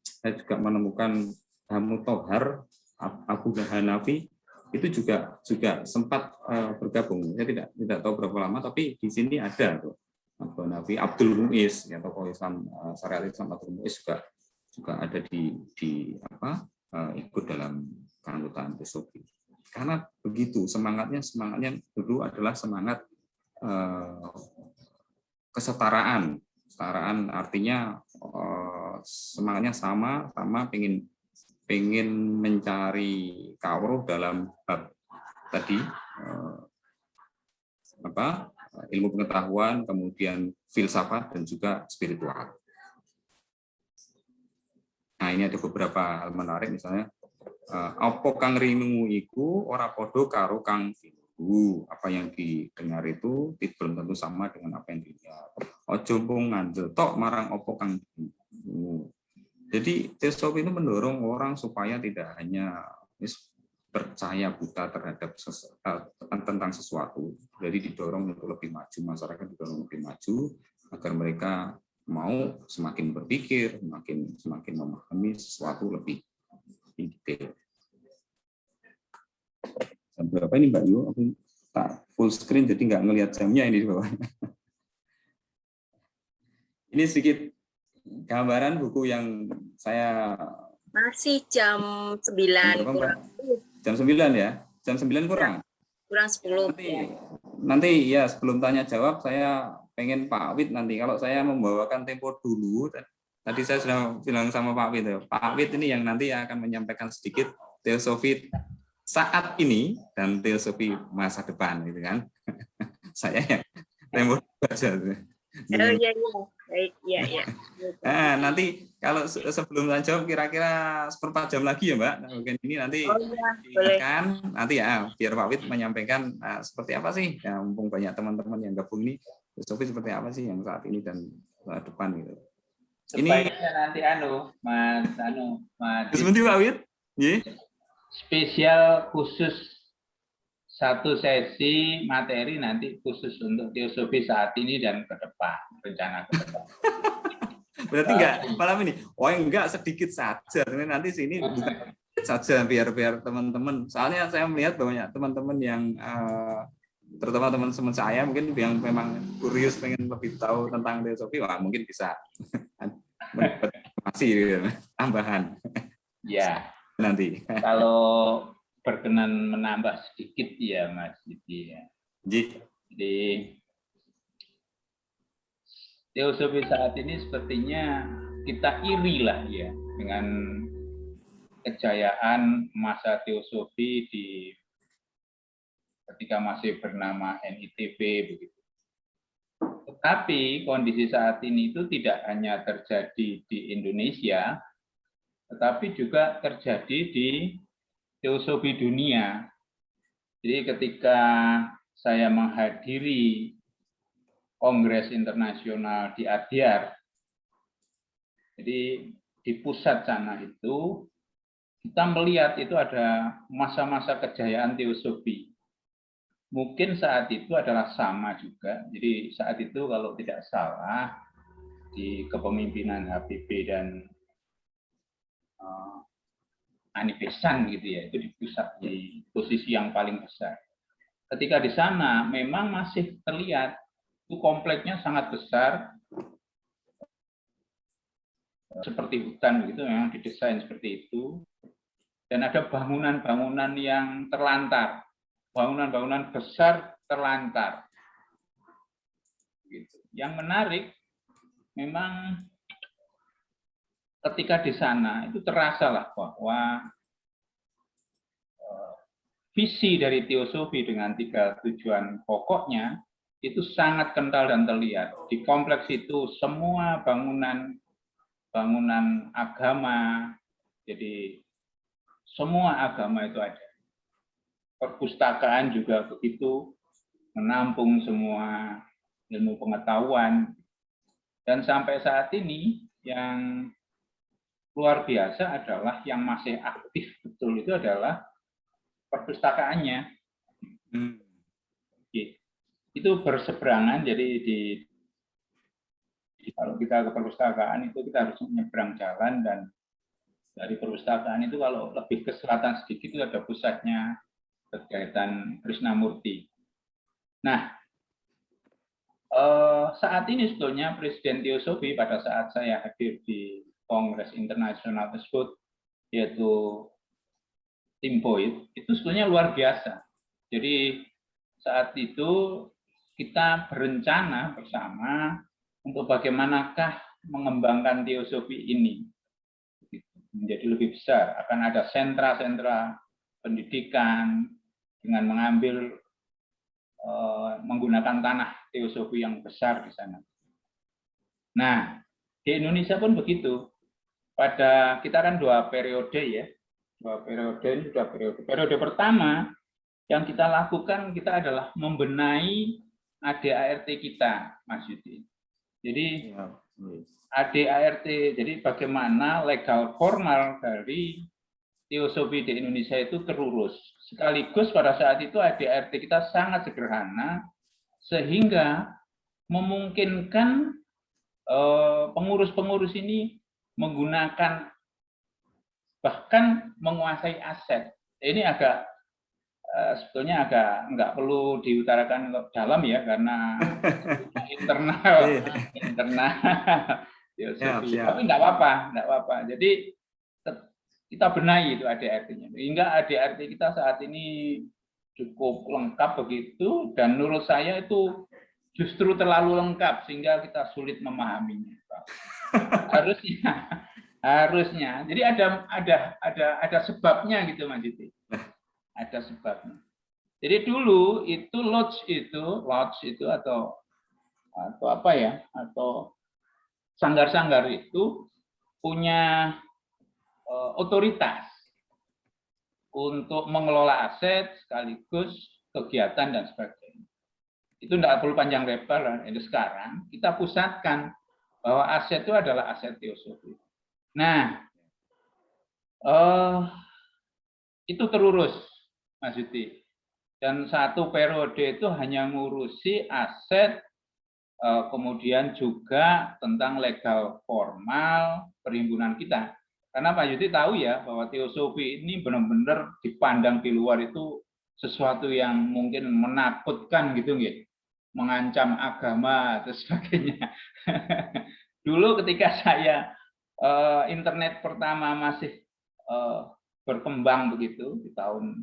Saya juga menemukan Hamu Tohar, Abu Hanafi itu juga sempat bergabung. Saya tidak tahu berapa lama, tapi di sini ada tuh Abu Hanafi, Abdul Muiz, ya tokoh Islam syariat Islam Abdul Muiz juga ada ikut dalam keanggotaan Teosofi. Karena begitu semangatnya dulu adalah semangat kesetaraan. Kesetaraan artinya semangatnya sama pengen mencari kawruh dalam bab tadi ilmu pengetahuan, kemudian filsafat dan juga spiritual. Nah, ini ada beberapa hal menarik, misalnya apa kang ringu iku ora podo karo kang tinuru. Apa yang didengar itu belum tentu sama dengan apa yang dilihat. Ojo mung ngandel tok marang apa kang tinuru. Jadi Teosofi itu mendorong orang supaya tidak hanya percaya buta terhadap tentang sesuatu, jadi didorong untuk lebih maju, masyarakat didorong lebih maju agar mereka mau semakin berpikir, semakin memahami sesuatu lebih detail. Jam berapa ini Mbak Yu? Aku tak full screen jadi nggak ngelihat jamnya ini di bawah. Ini sedikit gambaran buku yang saya masih jam 9 kurang. Jam 9 ya? Jam 9 kurang? Kurang 10. Nanti ya sebelum tanya jawab saya pengen Pak Wid nanti kalau saya membawakan tempo dulu. Tadi saya sudah bilang sama Pak Wid, Pak Wid ini yang nanti akan menyampaikan sedikit Teosofi saat ini dan Teosofi masa depan gitu kan. Saya yang tempo baca. Oh iya. Baik, iya. Nah, nanti kalau sebelum saya jawab kira-kira 1/4 jam lagi ya Mbak. Nah, mungkin ini nanti nanti ya biar Pak Wid menyampaikan seperti apa sih ya, mumpung banyak teman-teman yang gabung ini Teosofi seperti apa sih yang saat ini dan depan gitu. Sebaiknya nanti Mas sebentar Pak Wid. Spesial khusus satu sesi materi nanti khusus untuk Teosofi saat ini dan ke depan, rencana ke depan. Berarti enggak malam ini? Oh enggak, sedikit saja. Nanti sini bukan saja biar teman-teman. Soalnya saya melihat banyak teman-teman yang terutama teman-teman saya mungkin yang memang kurius pengen lebih tahu tentang Teosofi, wah mungkin bisa mendapat informasi tambahan. Ya. Nanti. Kalau berkenan menambah sedikit ya Mas Didi ya. Jadi Teosofi saat ini sepertinya kita iri lah ya dengan kejayaan masa Teosofi ketika masih bernama NITB begitu. Tetapi kondisi saat ini itu tidak hanya terjadi di Indonesia, tetapi juga terjadi di Teosofi dunia. Jadi ketika saya menghadiri Kongres Internasional di Adyar, jadi di pusat sana itu kita melihat itu ada masa-masa kejayaan Teosofi. Mungkin saat itu adalah sama juga. Jadi saat itu kalau tidak salah di kepemimpinan Habibie dan Ani Besan gitu ya, itu di pusat di posisi yang paling besar. Ketika di sana memang masih terlihat itu kompleknya sangat besar, seperti hutan gitu, memang didesain seperti itu, dan ada bangunan-bangunan yang terlantar, bangunan-bangunan besar terlantar. Gitu. Yang menarik memang ketika di sana itu terasa lah bahwa visi dari Teosofi dengan 3 tujuan pokoknya itu sangat kental dan terlihat. Di kompleks itu semua bangunan agama, jadi semua agama itu ada. Perpustakaan juga begitu, menampung semua ilmu pengetahuan. Dan sampai saat ini yang luar biasa adalah yang masih aktif betul itu adalah perpustakaannya. Gitu. Itu berseberangan, jadi kalau kita ke perpustakaan itu kita harus menyeberang jalan, dan dari perpustakaan itu kalau lebih ke selatan sedikit itu ada pusatnya kegiatan Krishnamurti. Nah, saat ini sebetulnya Presiden Theosophy pada saat saya hadir di Kongres Internasional tersebut, yaitu Tim Boyd, itu sebetulnya luar biasa. Jadi saat itu kita berencana bersama untuk bagaimanakah mengembangkan teosofi ini menjadi lebih besar. Akan ada sentra-sentra pendidikan dengan mengambil menggunakan tanah teosofi yang besar di sana. Nah, di Indonesia pun begitu. Kita kan 2 periode ya. 2 periode ini sudah periode pertama yang kita lakukan kita adalah membenahi ADART kita, Mas Yudi. Jadi ADART, jadi bagaimana legal formal dari teosofi di Indonesia itu terurus. Sekaligus pada saat itu ADART kita sangat sederhana sehingga memungkinkan pengurus-pengurus ini menggunakan bahkan menguasai aset. Ini agak sebetulnya agak nggak perlu diutarakan dalam ya, karena internal teosofi. Tapi nggak apa-apa. Jadi kita benahi itu ADART-nya. Hingga ADART kita saat ini cukup lengkap begitu, dan menurut saya itu justru terlalu lengkap sehingga kita sulit memahaminya. Harusnya. Jadi ada sebabnya gitu, Mas Yudi. Ada sebabnya. Jadi dulu itu lodge itu atau apa ya, atau sanggar-sanggar itu punya otoritas untuk mengelola aset sekaligus kegiatan dan sebagainya. Itu tidak perlu panjang lebar. Sekarang kita pusatkan bahwa aset itu adalah aset teosofi. Nah, itu terurus, Mas Yudi. Dan 1 periode itu hanya ngurusi aset, kemudian juga tentang legal formal perhimpunan kita. Karena Pak Yudi tahu ya bahwa teosofi ini benar-benar dipandang di luar itu sesuatu yang mungkin menakutkan gitu, nggih, mengancam agama dan sebagainya. Dulu ketika saya internet pertama masih berkembang begitu di tahun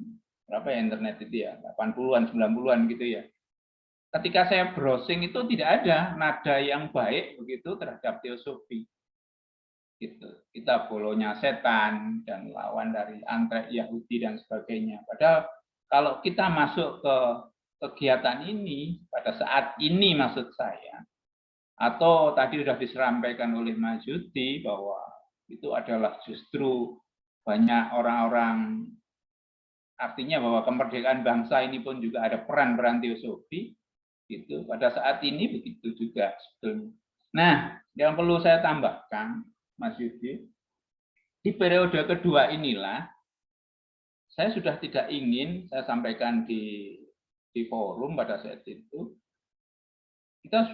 berapa ya internet itu ya, 80-an 90-an gitu ya. Ketika saya browsing itu tidak ada nada yang baik begitu terhadap teosofi. Gitu. Kita bolonya setan dan lawan dari antek Yahudi dan sebagainya. Padahal kalau kita masuk ke kegiatan ini pada saat ini maksud saya, atau tadi sudah disampaikan oleh Mas Yudi bahwa itu adalah justru banyak orang-orang, artinya bahwa kemerdekaan bangsa ini pun juga ada peran-peran teosofi, gitu. Pada saat ini begitu juga sebetulnya. Nah, yang perlu saya tambahkan, Mas Yudi, di periode kedua inilah saya sudah tidak ingin, saya sampaikan di forum pada saat itu, kita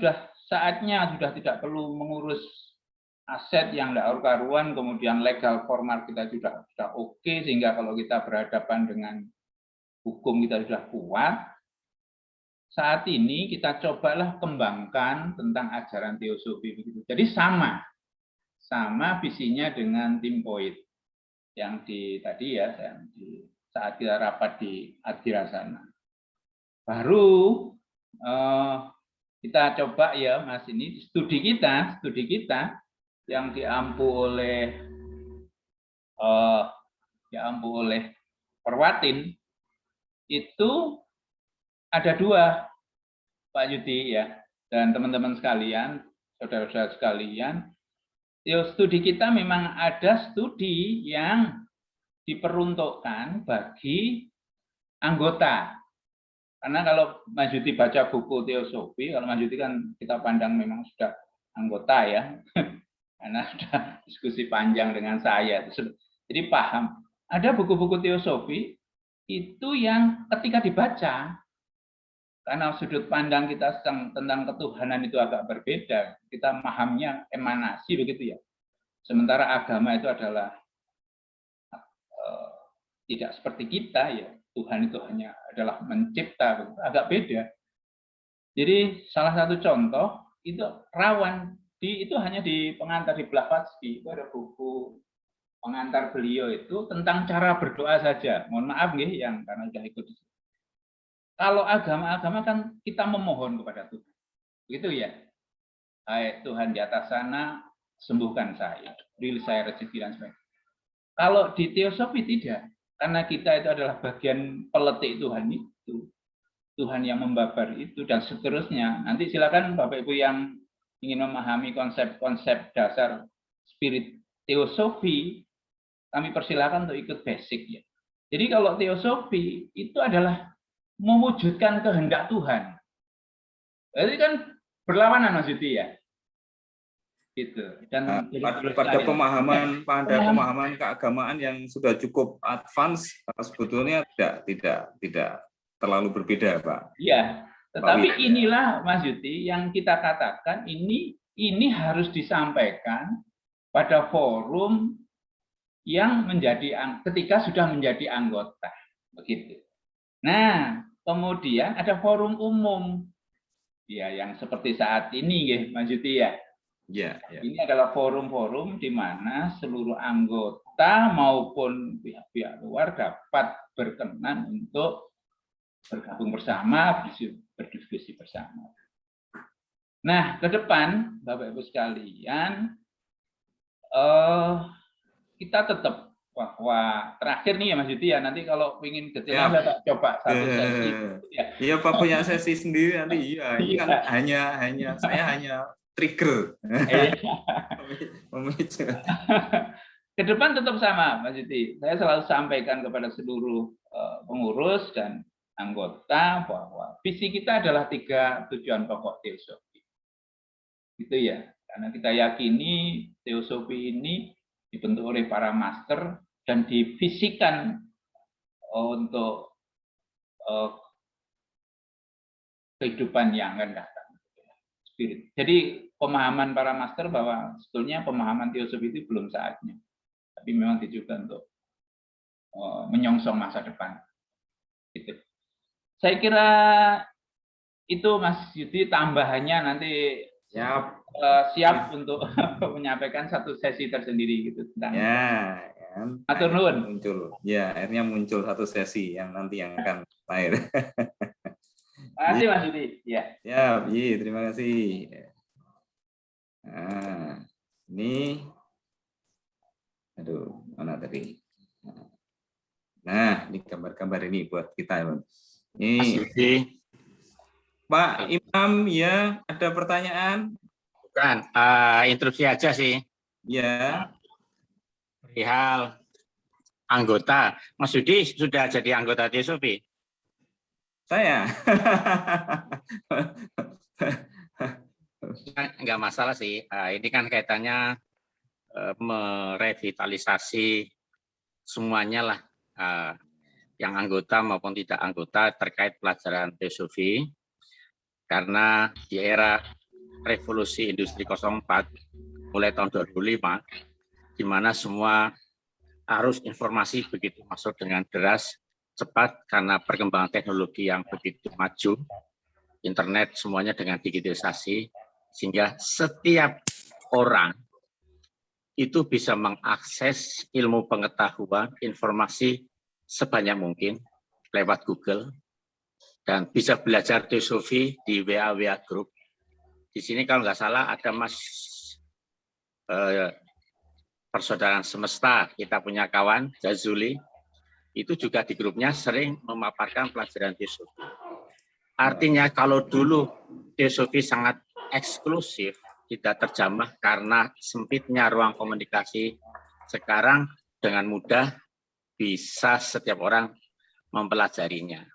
saatnya sudah tidak perlu mengurus aset yang tidak karuan, kemudian legal formal kita sudah oke, sehingga kalau kita berhadapan dengan hukum kita sudah kuat. Saat ini kita cobalah kembangkan tentang ajaran teosofi begitu. Jadi sama visinya dengan Tim Boyd yang tadi ya, saat kita rapat di Adira sana. Baru kita coba ya, Mas, ini studi kita yang diampu oleh Perwatin itu ada 2, Pak Yudi ya, dan teman-teman sekalian, saudara-saudara sekalian. Studi kita memang ada studi yang diperuntukkan bagi anggota. Karena kalau Mas Yudi baca buku teosofi, kalau Mas Yudi kan kita pandang memang sudah anggota ya, karena sudah diskusi panjang dengan saya. Jadi paham, ada buku-buku teosofi itu yang ketika dibaca, karena sudut pandang kita tentang ketuhanan itu agak berbeda, kita memahaminya emanasi begitu ya. Sementara agama itu adalah tidak seperti kita ya, Tuhan itu hanya adalah mencipta, agak beda. Jadi salah satu contoh itu rawan itu hanya di pengantar di Blavatsky, itu ada buku pengantar beliau itu tentang cara berdoa saja. Mohon maaf nih yang karena sudah ikut. Kalau agama-agama kan kita memohon kepada Tuhan. Begitu ya. Hai Tuhan di atas sana, sembuhkan saya, beri saya rezeki dan sebagainya. Kalau di teosofi tidak, karena kita itu adalah bagian peletik Tuhan itu. Tuhan yang membabar itu dan seterusnya. Nanti silakan Bapak Ibu yang ingin memahami konsep-konsep dasar spirit teosofi, kami persilakan untuk ikut basic ya. Jadi kalau teosofi itu adalah mewujudkan kehendak Tuhan. Jadi kan berlawanan Mas Yudi ya. Gitu. Dan pada pemahaman keagamaan yang sudah cukup advance sebetulnya tidak terlalu berbeda, Pak. Iya, tetapi inilah Mas Yuti yang kita katakan ini harus disampaikan pada forum yang ketika sudah menjadi anggota, begitu. Nah, kemudian ada forum umum, ya yang seperti saat ini, ya Mas Yuti ya. Ya. Ini adalah forum-forum di mana seluruh anggota maupun pihak-pihak luar dapat berkenan untuk bergabung bersama, berdiskusi bersama. Nah, ke depan, Bapak Ibu sekalian, kita tetap bahwa terakhir nih ya Mas Yudi ya, nanti kalau ingin detail saya coba satu sesi. Iya, Pak punya sesi sendiri nanti. Iya, ini kan saya hanya trigger. Ke depan tetap sama, Mas Yudi. Saya selalu sampaikan kepada seluruh pengurus dan anggota bahwa visi kita adalah 3 tujuan pokok teosofi. Gitu ya. Karena kita yakini teosofi ini dibentuk oleh para master dan divisikan untuk kehidupan yang akan datang. Spirit. Jadi pemahaman para master bahwa sebetulnya pemahaman teosofi itu belum saatnya. Tapi memang ditujukan untuk menyongsong masa depan. Gitu. Saya kira itu Mas Yudi, tambahannya nanti siap untuk menyampaikan satu sesi tersendiri gitu tentang atur nuwun. Muncul. Ya, akhirnya muncul satu sesi yang nanti yang akan lahir. Terima kasih Mas Yudi. Ya. Ya, terima kasih. Nah, ini mana tadi? Nah, ini gambar-gambar ini buat kita, Bang. Ini Pak Imam, ya, ada pertanyaan? Bukan, interupsi aja sih. Ya. Perihal anggota. Mas Yudi sudah jadi anggota teosofi? Saya. Enggak masalah sih. Ini kan kaitannya merevitalisasi semuanya lah. Yang anggota maupun tidak anggota terkait pelajaran teosofi, karena di era revolusi industri 04 mulai tahun 2005 di mana semua arus informasi begitu masuk dengan deras cepat karena perkembangan teknologi yang begitu maju, internet semuanya dengan digitalisasi, sehingga setiap orang itu bisa mengakses ilmu pengetahuan, informasi sebanyak mungkin lewat Google, dan bisa belajar teosofi di WA Group. Di sini kalau nggak salah ada Mas Persaudaraan Semesta, kita punya kawan Jazuli, itu juga di grupnya sering memaparkan pelajaran teosofi. Artinya kalau dulu teosofi sangat eksklusif, tidak terjamah karena sempitnya ruang komunikasi, sekarang dengan mudah bisa setiap orang mempelajarinya.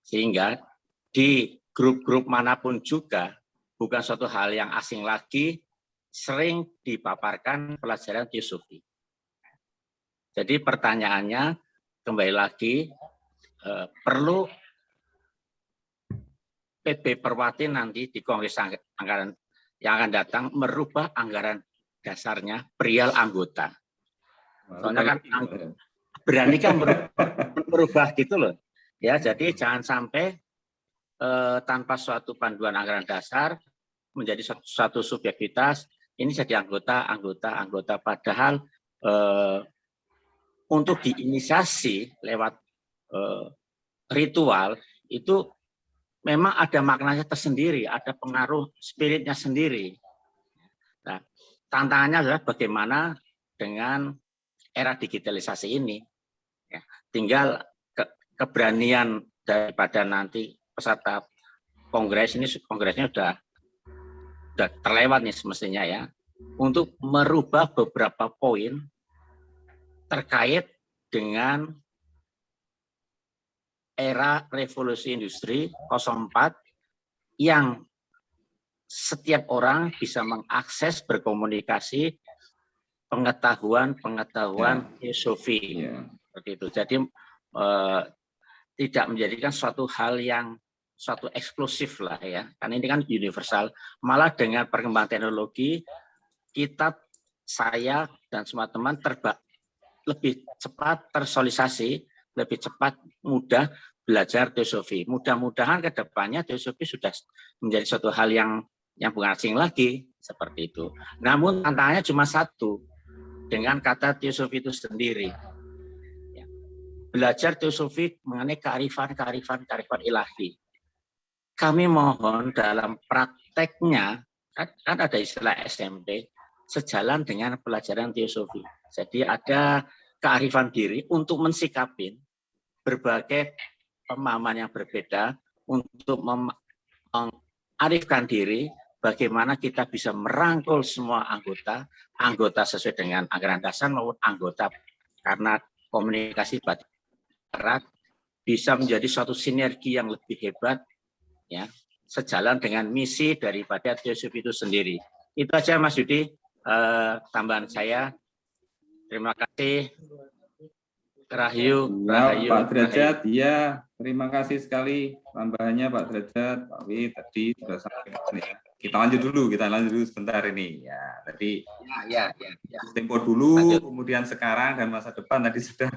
Sehingga di grup-grup manapun juga bukan suatu hal yang asing lagi, sering dipaparkan pelajaran teosofi. Jadi pertanyaannya kembali lagi, perlu PB Perwati nanti di Kongres Anggaran yang akan datang merubah anggaran dasarnya perihal anggota. Soalnya kan berani kan merubah gitu loh. Ya, jadi jangan sampai tanpa suatu panduan anggaran dasar menjadi suatu subjektivitas ini jadi anggota. Padahal untuk diinisiasi lewat ritual itu memang ada maknanya tersendiri, ada pengaruh spiritnya sendiri. Nah, tantangannya adalah bagaimana dengan era digitalisasi ini. Ya, tinggal keberanian daripada nanti peserta kongresnya sudah terlewat nih semestinya ya, untuk merubah beberapa poin terkait dengan era revolusi industri 04 yang setiap orang bisa mengakses, berkomunikasi, pengetahuan filosofi seperti itu. Jadi tidak menjadikan suatu hal yang suatu eksklusif lah ya, karena ini kan universal. Malah dengan perkembangan teknologi saya dan semua teman lebih cepat tersosialisasi, lebih cepat mudah belajar teosofi. Mudah-mudahan ke depannya teosofi sudah menjadi suatu hal yang bukan asing lagi seperti itu. Namun tantangannya cuma satu dengan kata teosofi itu sendiri. Ya. Belajar teosofi mengenai kearifan ilahi. Kami mohon dalam prakteknya kan ada istilah SMP sejalan dengan pelajaran teosofi. Jadi ada kearifan diri untuk mensikapin berbagai pemahaman yang berbeda untuk mengarifkan diri bagaimana kita bisa merangkul semua anggota sesuai dengan anggaran dasar maupun anggota karena komunikasi barat bisa menjadi suatu sinergi yang lebih hebat ya, sejalan dengan misi daripada teosofi itu sendiri. Itu aja Mas Yudi tambahan saya. Terima kasih. Rahayu. Pak Derajat, ya terima kasih sekali tambahannya Pak Derajat. Pak Wi tadi sudah sampaikan ya. Kita lanjut dulu sebentar ini ya. Tadi tempo dulu, kemudian sekarang dan masa depan tadi sudah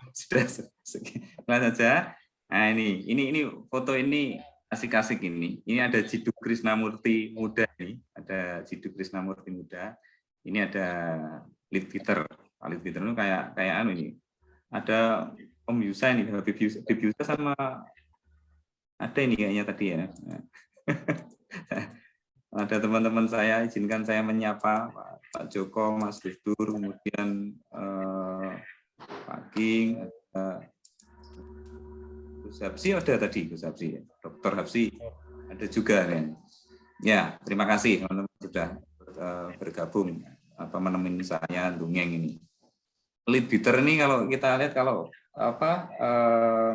saja. Nah ini foto ini asik-asik ini. Ini ada Jiddu Krisnamurti muda ini, Ini ada Leadbeater. Leadbeater itu kayak ini. Ada Om Yusa ini, Habib Yusa sama ada ini kayaknya tadi ya. Ada teman-teman saya, izinkan saya menyapa Pak Joko, Mas Dur, kemudian Pak King, Gus Habsi ada tadi, Gus Habsi, Dr. Habsi ada juga kan. Ya, terima kasih teman-teman sudah bergabung menemani saya dongeng ini. Leadbeater ini kalau kita lihat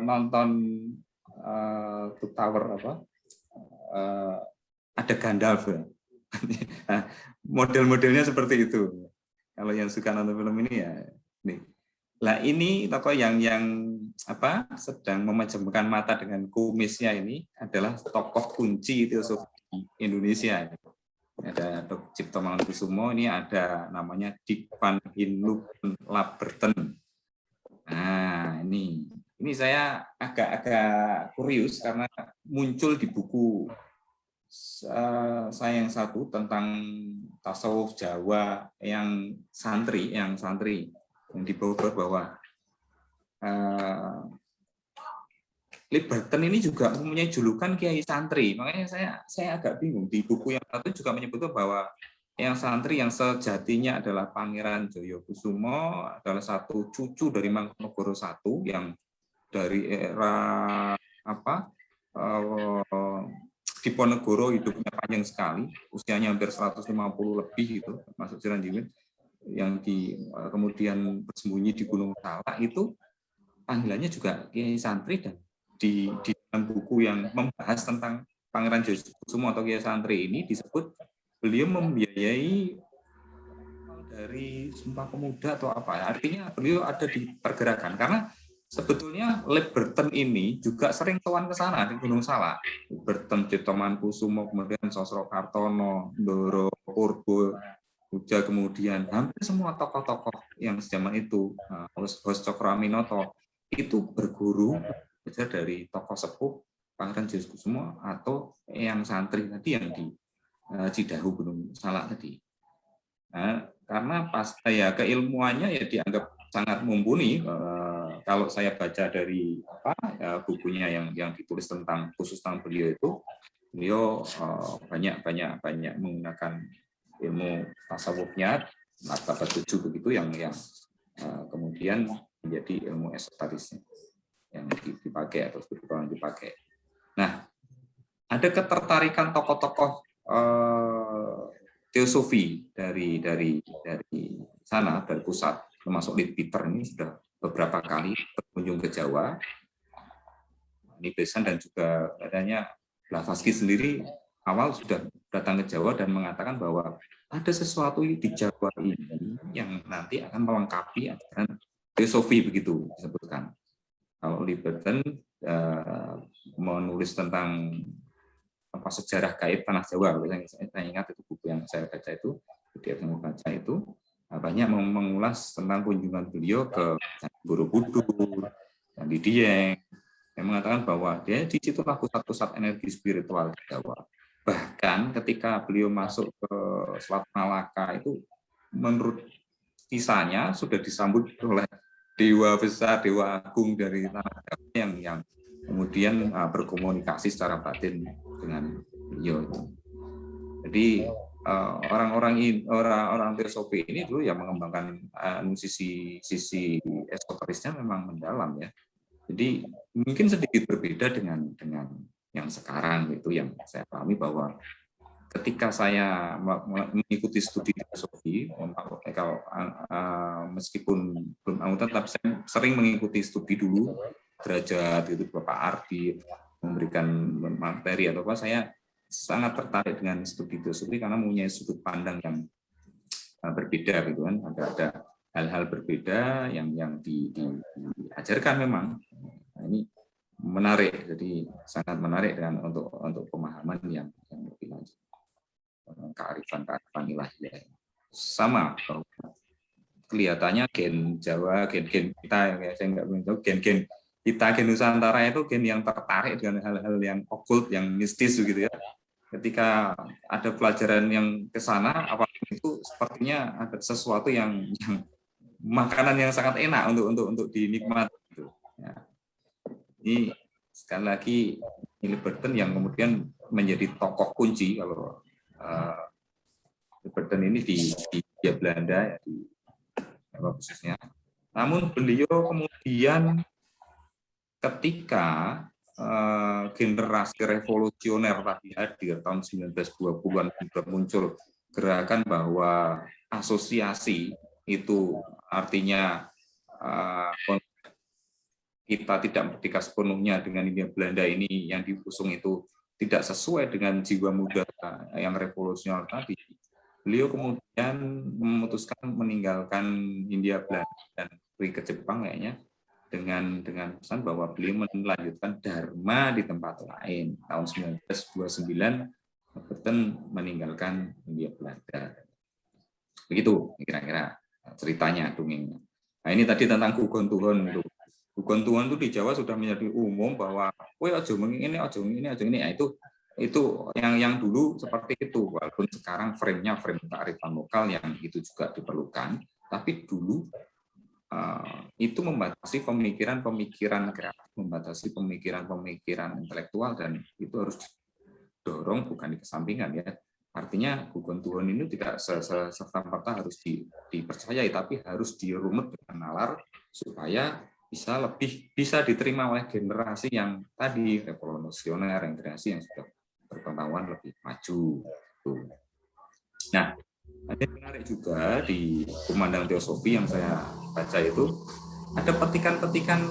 nonton Two Tower ada Gandalf ya. Model-modelnya seperti itu. Kalau yang suka nonton film ini ya nih. Lah ini tokoh yang sedang memejamkan mata dengan kumisnya ini adalah tokoh kunci teosofi Indonesia. Ada Dr. Cipto Mangunkusumo, ini ada namanya Dick Van Hinloop Laberten. Nah, ini saya agak kurius karena muncul di buku saya yang satu tentang tasawuf Jawa yang santri yang di Bogor bahwa Laberten ini juga mempunyai julukan Kiai Santri. Makanya saya agak bingung. Di buku yang satu juga menyebutkan bahwa yang santri yang sejatinya adalah Pangeran Joyokusumo adalah satu cucu dari Mangkunegoro I yang dari era Diponegoro hidupnya panjang sekali, usianya hampir 150 lebih itu, masuk Ciranjingan, yang kemudian bersembunyi di Gunung Salak itu panggilannya juga Kiai Santri. Dan di dalam buku yang membahas tentang Pangeran Joyokusumo atau Kiai Santri ini disebut beliau membiayai dari Sumpah Pemuda atau apa. Artinya beliau ada di pergerakan karena sebetulnya Liberton ini juga sering tuan ke sana di Gunung Salak. Liberton, Cipto Mangunkusumo, kemudian Sosro Kartono, Ndoro Purbo, Puja, kemudian hampir semua tokoh-tokoh yang zaman itu, Hos Cokroaminoto, itu berguru belajar dari tokoh sepuh Pangeran Dioskusumo atau yang santri tadi yang di Cidahu Gunung Salak tadi. Nah, karena pas keilmuannya ya dianggap sangat mumpuni. Kalau saya baca dari bukunya yang ditulis tentang khusus tentang beliau itu, beliau banyak menggunakan ilmu tasawufnya, martabat 7 begitu yang kemudian menjadi ilmu esoterisnya yang dipakai atau spiritual dipakai. Nah, ada ketertarikan tokoh-tokoh teosofi dari sana, dari pusat, termasuk Lead Peter ini sudah beberapa kali berkunjung ke Jawa. Nibesan dan juga adanya Blavatsky sendiri awal sudah datang ke Jawa dan mengatakan bahwa ada sesuatu di Jawa ini yang nanti akan melengkapi ajaran teosofi, begitu disebutkan. Kalau Liberton menulis tentang sejarah gaib tanah Jawa, saya ingat itu buku yang saya baca itu, PDF yang saya baca itu banyak mengulas tentang kunjungan beliau ke Borobudur dan di Dieng, yang mengatakan bahwa dia di situlah pusat-pusat energi spiritual di Jawa. Bahkan ketika beliau masuk ke Selat Malaka itu, menurut kisahnya sudah disambut oleh dewa besar, dewa agung dari tanah Jawa yang kemudian berkomunikasi secara batin dengan beliau. Jadi orang teosofi ini dulu ya mengembangkan sisi esoterisnya memang mendalam ya. Jadi mungkin sedikit berbeda dengan yang sekarang itu, yang saya pahami bahwa ketika saya mengikuti studi teosofi, meskipun belum anggota, tapi saya sering mengikuti studi dulu, Derajat itu Bapak Ardi memberikan materi atau apa, saya sangat tertarik dengan studi teosofi karena mempunyai sudut pandang yang berbeda gitu kan, ada hal-hal berbeda yang diajarkan memang. Nah, ini menarik, jadi sangat menarik dengan untuk pemahaman yang lebih lanjut, kearifan ilahi. Sama kelihatannya gen Jawa, gen kita, saya nggak tahu gen kita, gen Nusantara itu gen yang tertarik dengan hal-hal yang okult, yang mistis gitu ya. Ketika ada pelajaran yang ke sana, apalagi itu sepertinya ada sesuatu yang makanan yang sangat enak untuk dinikmati gitu. Ya. Ini sekali lagi Liberton yang kemudian menjadi tokoh kunci kalau Liberton ini di Belanda ya, di khususnya. Namun beliau kemudian ketika generasi revolusioner tadi hadir tahun 1920-an, sudah muncul gerakan bahwa asosiasi itu artinya kita tidak merdeka sepenuhnya dengan Hindia Belanda ini yang diusung itu tidak sesuai dengan jiwa muda yang revolusioner tadi. Beliau kemudian memutuskan meninggalkan Hindia Belanda dan pergi ke Jepang kayaknya, dengan pesan bahwa beliau melanjutkan dharma di tempat lain. Tahun 1929 Liberton meninggalkan Hindia Belanda. Begitu kira-kira ceritanya, dongengnya. Nah, ini tadi tentang Gugon Tuhon. Gugon Tuhon itu di Jawa sudah menjadi umum bahwa aja ini. Nah, itu yang dulu seperti itu, walaupun sekarang frame kearifan lokal yang itu juga diperlukan, tapi dulu itu membatasi pemikiran kreatif, membatasi pemikiran intelektual, dan itu harus didorong, bukan dikesampingkan ya. Artinya Gugon Tuhon ini tidak serta-merta harus dipercayai, tapi harus dirunut dengan nalar supaya bisa diterima oleh generasi yang tadi revolusioner, generasi yang sudah berpengetahuan lebih maju. Nah, ada menarik juga di Kumandang Teosofi yang saya baca itu ada petikan-petikan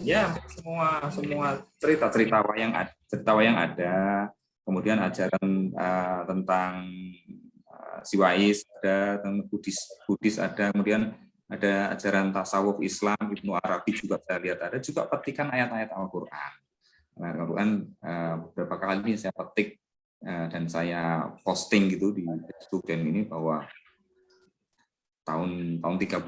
ya semua cerita wayang ada, kemudian ajaran tentang Siwais ada, tentang Buddhis ada, kemudian ada ajaran tasawuf Islam, Ibnu Arabi juga saya lihat ada juga petikan ayat-ayat Al-Quran. Al-Quran beberapa kali ini saya petik dan saya posting gitu di Facebook dan ini bahwa tahun 30,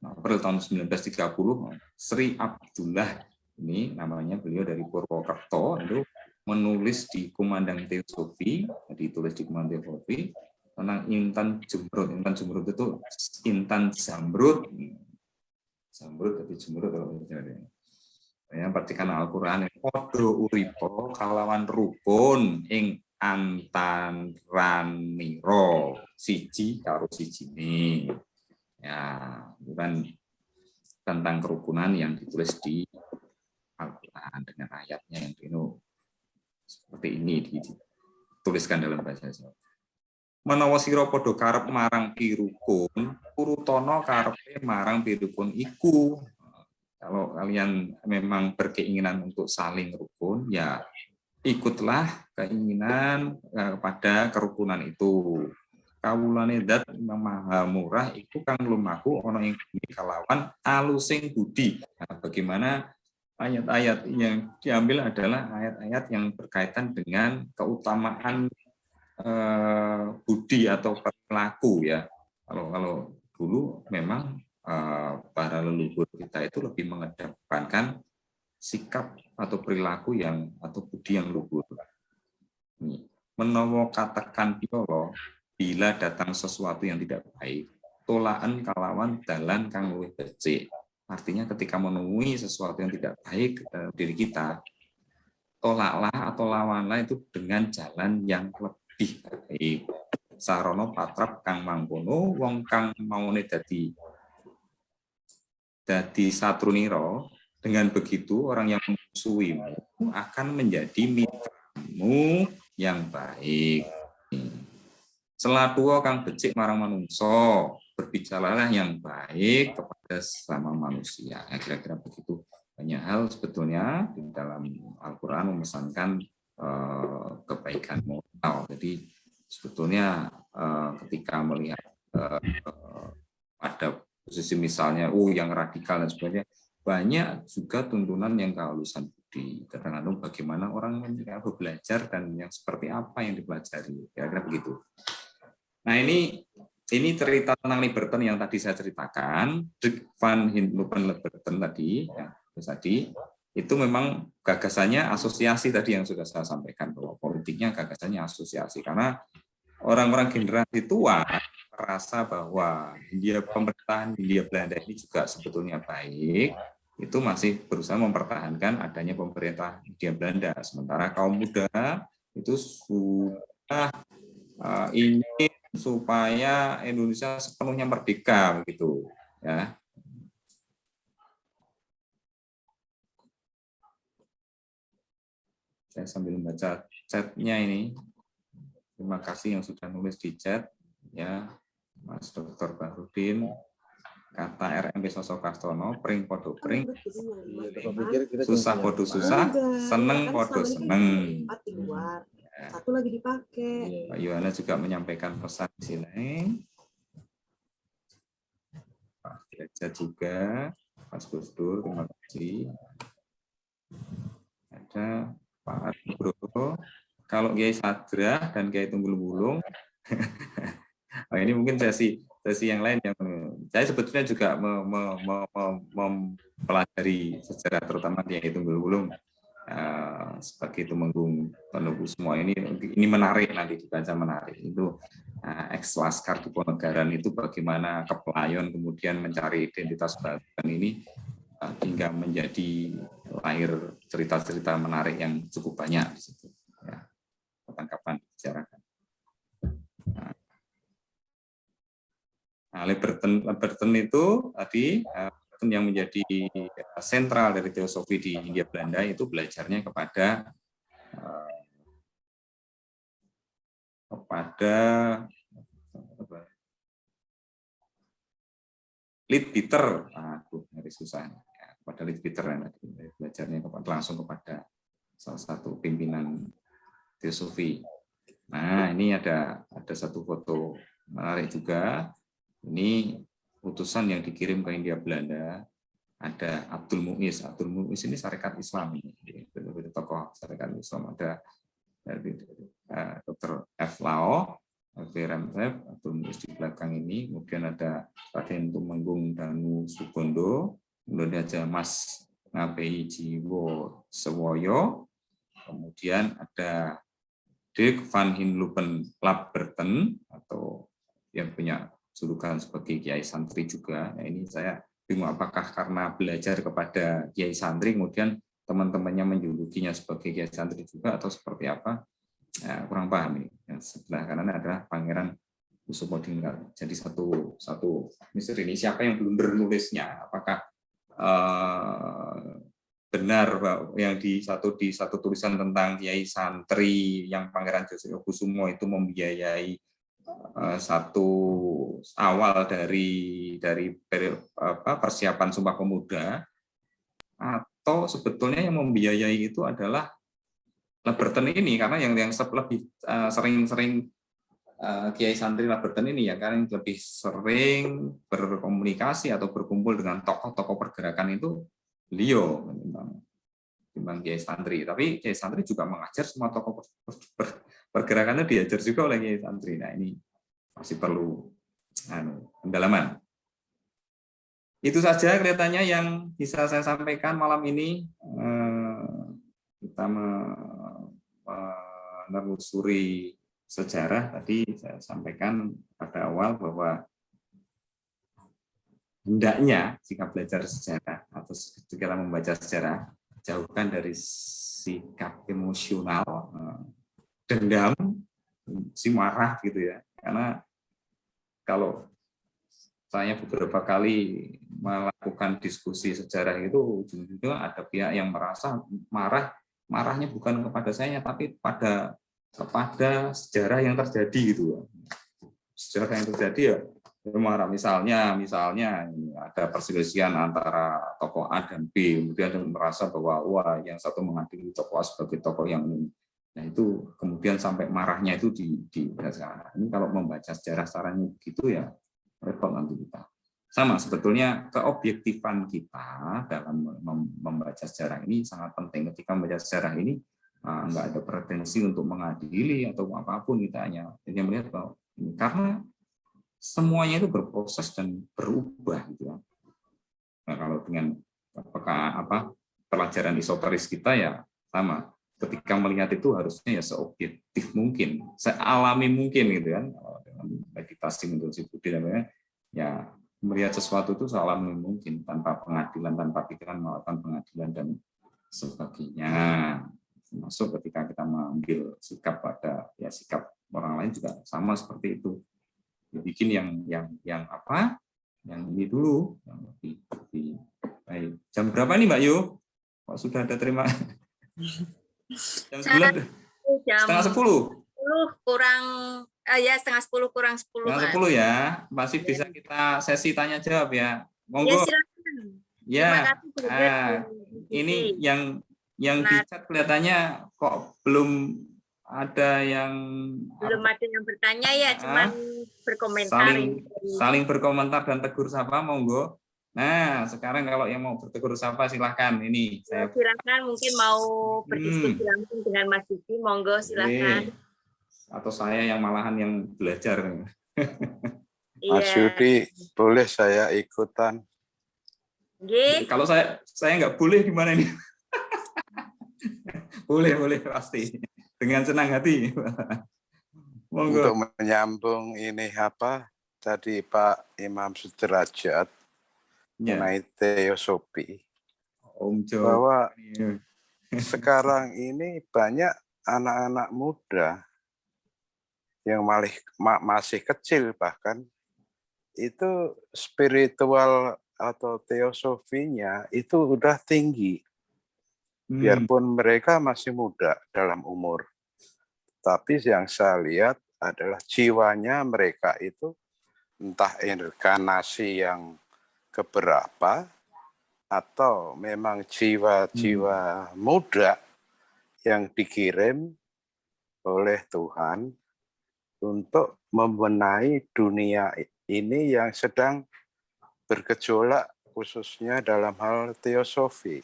April tahun 1930, Sri Abdullah ini namanya, beliau dari Purwokerto, itu menulis di Kumandang Teosofi, ditulis di Kumandang Teosofi tentang intan jumrud. Intan jumrud itu intan zamrud, jadi jumrud kalau ya, petikan Al-Qur'an padha uripa kalawan rukun ing antan raniro siji karo sijine. Ya, bukan tentang kerukunan yang ditulis di Al-Quran dengan ayatnya yang seperti ini dituliskan dalam bahasa Jawa. Menawa sira padha karep marang pirukun, purutono karepe marang pirukun iku. Kalau kalian memang berkeinginan untuk saling rukun, ya ikutlah keinginan pada kerukunan itu. Kawulane zat maha murah iku kang lumaku ana ing kalawan alusing budi. Nah, bagaimana ayat-ayat yang diambil adalah ayat-ayat yang berkaitan dengan keutamaan budi atau perilaku ya. Kalau dulu memang para leluhur kita itu lebih mengedepankan sikap atau perilaku yang atau budi yang luhur. Menawa katakan piolo bila datang sesuatu yang tidak baik, tolaan kalawan dalan kang luwih becik. Artinya ketika menemui sesuatu yang tidak baik dalam diri kita, tolaklah atau lawanlah itu dengan jalan yang lebih baik. Sarono patrap kang mangkono, wong kang maune dadi satruniro, dengan begitu orang yang memusuhimu akan menjadi mitramu yang baik. Selatua kang becik marang manungso, berbicaralah yang baik kepada sesama manusia. Kira-kira begitu. Banyak hal sebetulnya di dalam Al-Quran memesankan kebaikan moral. Jadi sebetulnya ketika melihat ada posisi misalnya yang radikal dan sebagainya, banyak juga tuntunan yang kehalusan budi. Kadang-kadang bagaimana orang belajar dan yang seperti apa yang dipelajari. Kira-kira begitu. Nah ini cerita tentang Liberton yang tadi saya ceritakan, Dirk van Hinlopen Liberton tadi, ya, itu memang gagasannya asosiasi tadi yang sudah saya sampaikan, bahwa politiknya gagasannya asosiasi, karena orang-orang generasi tua merasa bahwa pemerintahan Hindia Belanda ini juga sebetulnya baik, itu masih berusaha mempertahankan adanya pemerintah Hindia Belanda, sementara kaum muda itu sudah ingin supaya Indonesia sepenuhnya merdeka begitu ya. Saya sambil membaca chatnya ini. Terima kasih yang sudah nulis di chat ya, Mas Dr. Bahrudin. Kata RMP Sosok Kartono, pring podo pring, susah podo susah, seneng podo seneng. Satu lagi dipakai. Pak Yohana juga menyampaikan pesan di sini. Pak Derajat juga, Mas Gus Dur, terima kasih. Ada Pak Arnubro. Kalau Kiai Sadra dan Kiai Tunggul Wulung, ini mungkin sesi yang lain yang saya sebetulnya juga mempelajari sejarah terutama Kiai Tunggul Wulung. Sebagai tumenggung penunggu semua ini menarik, nanti dibaca menarik itu ex-laskar Diponegoro itu bagaimana kepelayon kemudian mencari identitas baru ini hingga menjadi lahir cerita-cerita menarik yang cukup banyak di situ ya, kapan-kapan dibicarakan. Liberton itu tadi yang menjadi sentral dari teosofi di Hindia Belanda itu belajarnya kepada Leadbeater, dari susah ya, kepada Leadbeater belajarnya langsung kepada salah satu pimpinan teosofi. Nah ini ada satu foto menarik juga. Ini utusan yang dikirim ke Hindia Belanda, ada Abdul Muiz. Abdul Muiz ini syarikat Islam, betul-betul tokoh syarikat Islam. Ada Dr. F. Lao, Remtep, Abdul Muiz di belakang ini. Kemudian ada Raden Tumenggung Danu Subondo, kemudian ada Mas Ngabei Jiwo Sewoyo, kemudian ada Dirk van Hinlupen Labberten, atau yang punya julukan sebagai Kiai Santri juga. Nah, ini saya bingung apakah karena belajar kepada Kiai Santri kemudian teman-temannya menjulukinya sebagai Kiai Santri juga atau seperti apa, ya, kurang paham ini. Yang sebelah kanan adalah Pangeran Kusupodingrat. Jadi satu misteri ini, siapa yang blunder nulisnya, apakah benar yang di satu tulisan tentang Kiai Santri yang Pangeran Josokusumo itu membiayai satu awal dari persiapan Sumpah Pemuda, atau sebetulnya yang membiayai itu adalah Labberten ini, karena yang lebih sering Kiai Santri Labberten ini ya, karena yang lebih sering berkomunikasi atau berkumpul dengan tokoh-tokoh pergerakan itu beliau timbang Kiai Santri. Tapi Kiai Santri juga mengajar, semua tokoh pergerakannya diajar juga oleh Kiai Santri. Nah, ini masih perlu pendalaman. Itu saja kelihatannya yang bisa saya sampaikan malam ini. Kita menelusuri sejarah, tadi saya sampaikan pada awal bahwa hendaknya jika belajar sejarah atau jika membaca sejarah, jauhkan dari sikap emosional, dendam, si marah gitu ya. Karena kalau saya beberapa kali melakukan diskusi sejarah itu, ujung-ujungnya ada pihak yang merasa marahnya bukan kepada saya, tapi kepada sejarah yang terjadi gitu. Sejarah yang terjadi ya marah. Misalnya ada perselisihan antara tokoh A dan B, kemudian merasa bahwa wah yang satu mengadili tokoh A sebagai tokoh yang ini. Nah, itu kemudian sampai marahnya itu di ini kalau membaca sejarah caranya begitu ya repot nanti kita. Sama sebetulnya keobjektifan kita dalam membaca sejarah ini sangat penting. Ketika membaca sejarah ini nggak ada pretensi untuk mengadili atau apapun, kita hanya melihat bahwa karena semuanya itu berproses dan berubah gitu ya. Nah, kalau dengan pelajaran esoteris kita ya sama. Ketika melihat itu harusnya ya seobjektif mungkin, sealami mungkin gitu kan. Dengan meditasi meditasi Budi namanya ya, melihat sesuatu itu sealami mungkin, tanpa pengadilan, tanpa pikiran melakukan pengadilan dan sebagainya. Termasuk ketika kita mengambil sikap pada ya sikap orang lain juga sama seperti itu. Bikin yang apa? Yang ini dulu, yang lebih baik. Jam berapa nih Mbak Yu? Kok sudah ada terima? Jam 9, setengah 10. 10 kurang ya, setengah 10 kurang 10. Setengah 10 ya. Masih bisa kita sesi tanya jawab ya. Monggo. Ya, silakan. Ya. Ini Ini yang di chat kelihatannya kok belum ada yang bertanya ya, cuman berkomentar. Saling berkomentar dan tegur sapa, monggo. Nah, sekarang kalau yang mau bertegur sapa silahkan. Ini saya silakan, mungkin mau berdiskusi langsung dengan Mas Diki, monggo silahkan. Atau saya yang malahan yang belajar. Mas Yudi, boleh saya ikutan? Kalau saya nggak boleh gimana ini? boleh pasti. Dengan senang hati. Monggo. Untuk menyambung ini tadi Pak Imam Sudrajat mengenai teosofi, bahwa sekarang ini banyak anak-anak muda yang masih kecil bahkan itu spiritual atau teosofinya itu udah tinggi, biarpun mereka masih muda dalam umur. Tapi yang saya lihat adalah jiwanya mereka itu entah inkarnasi yang keberapa atau memang jiwa-jiwa muda yang dikirim oleh Tuhan untuk membenahi dunia ini yang sedang bergejolak khususnya dalam hal teosofi.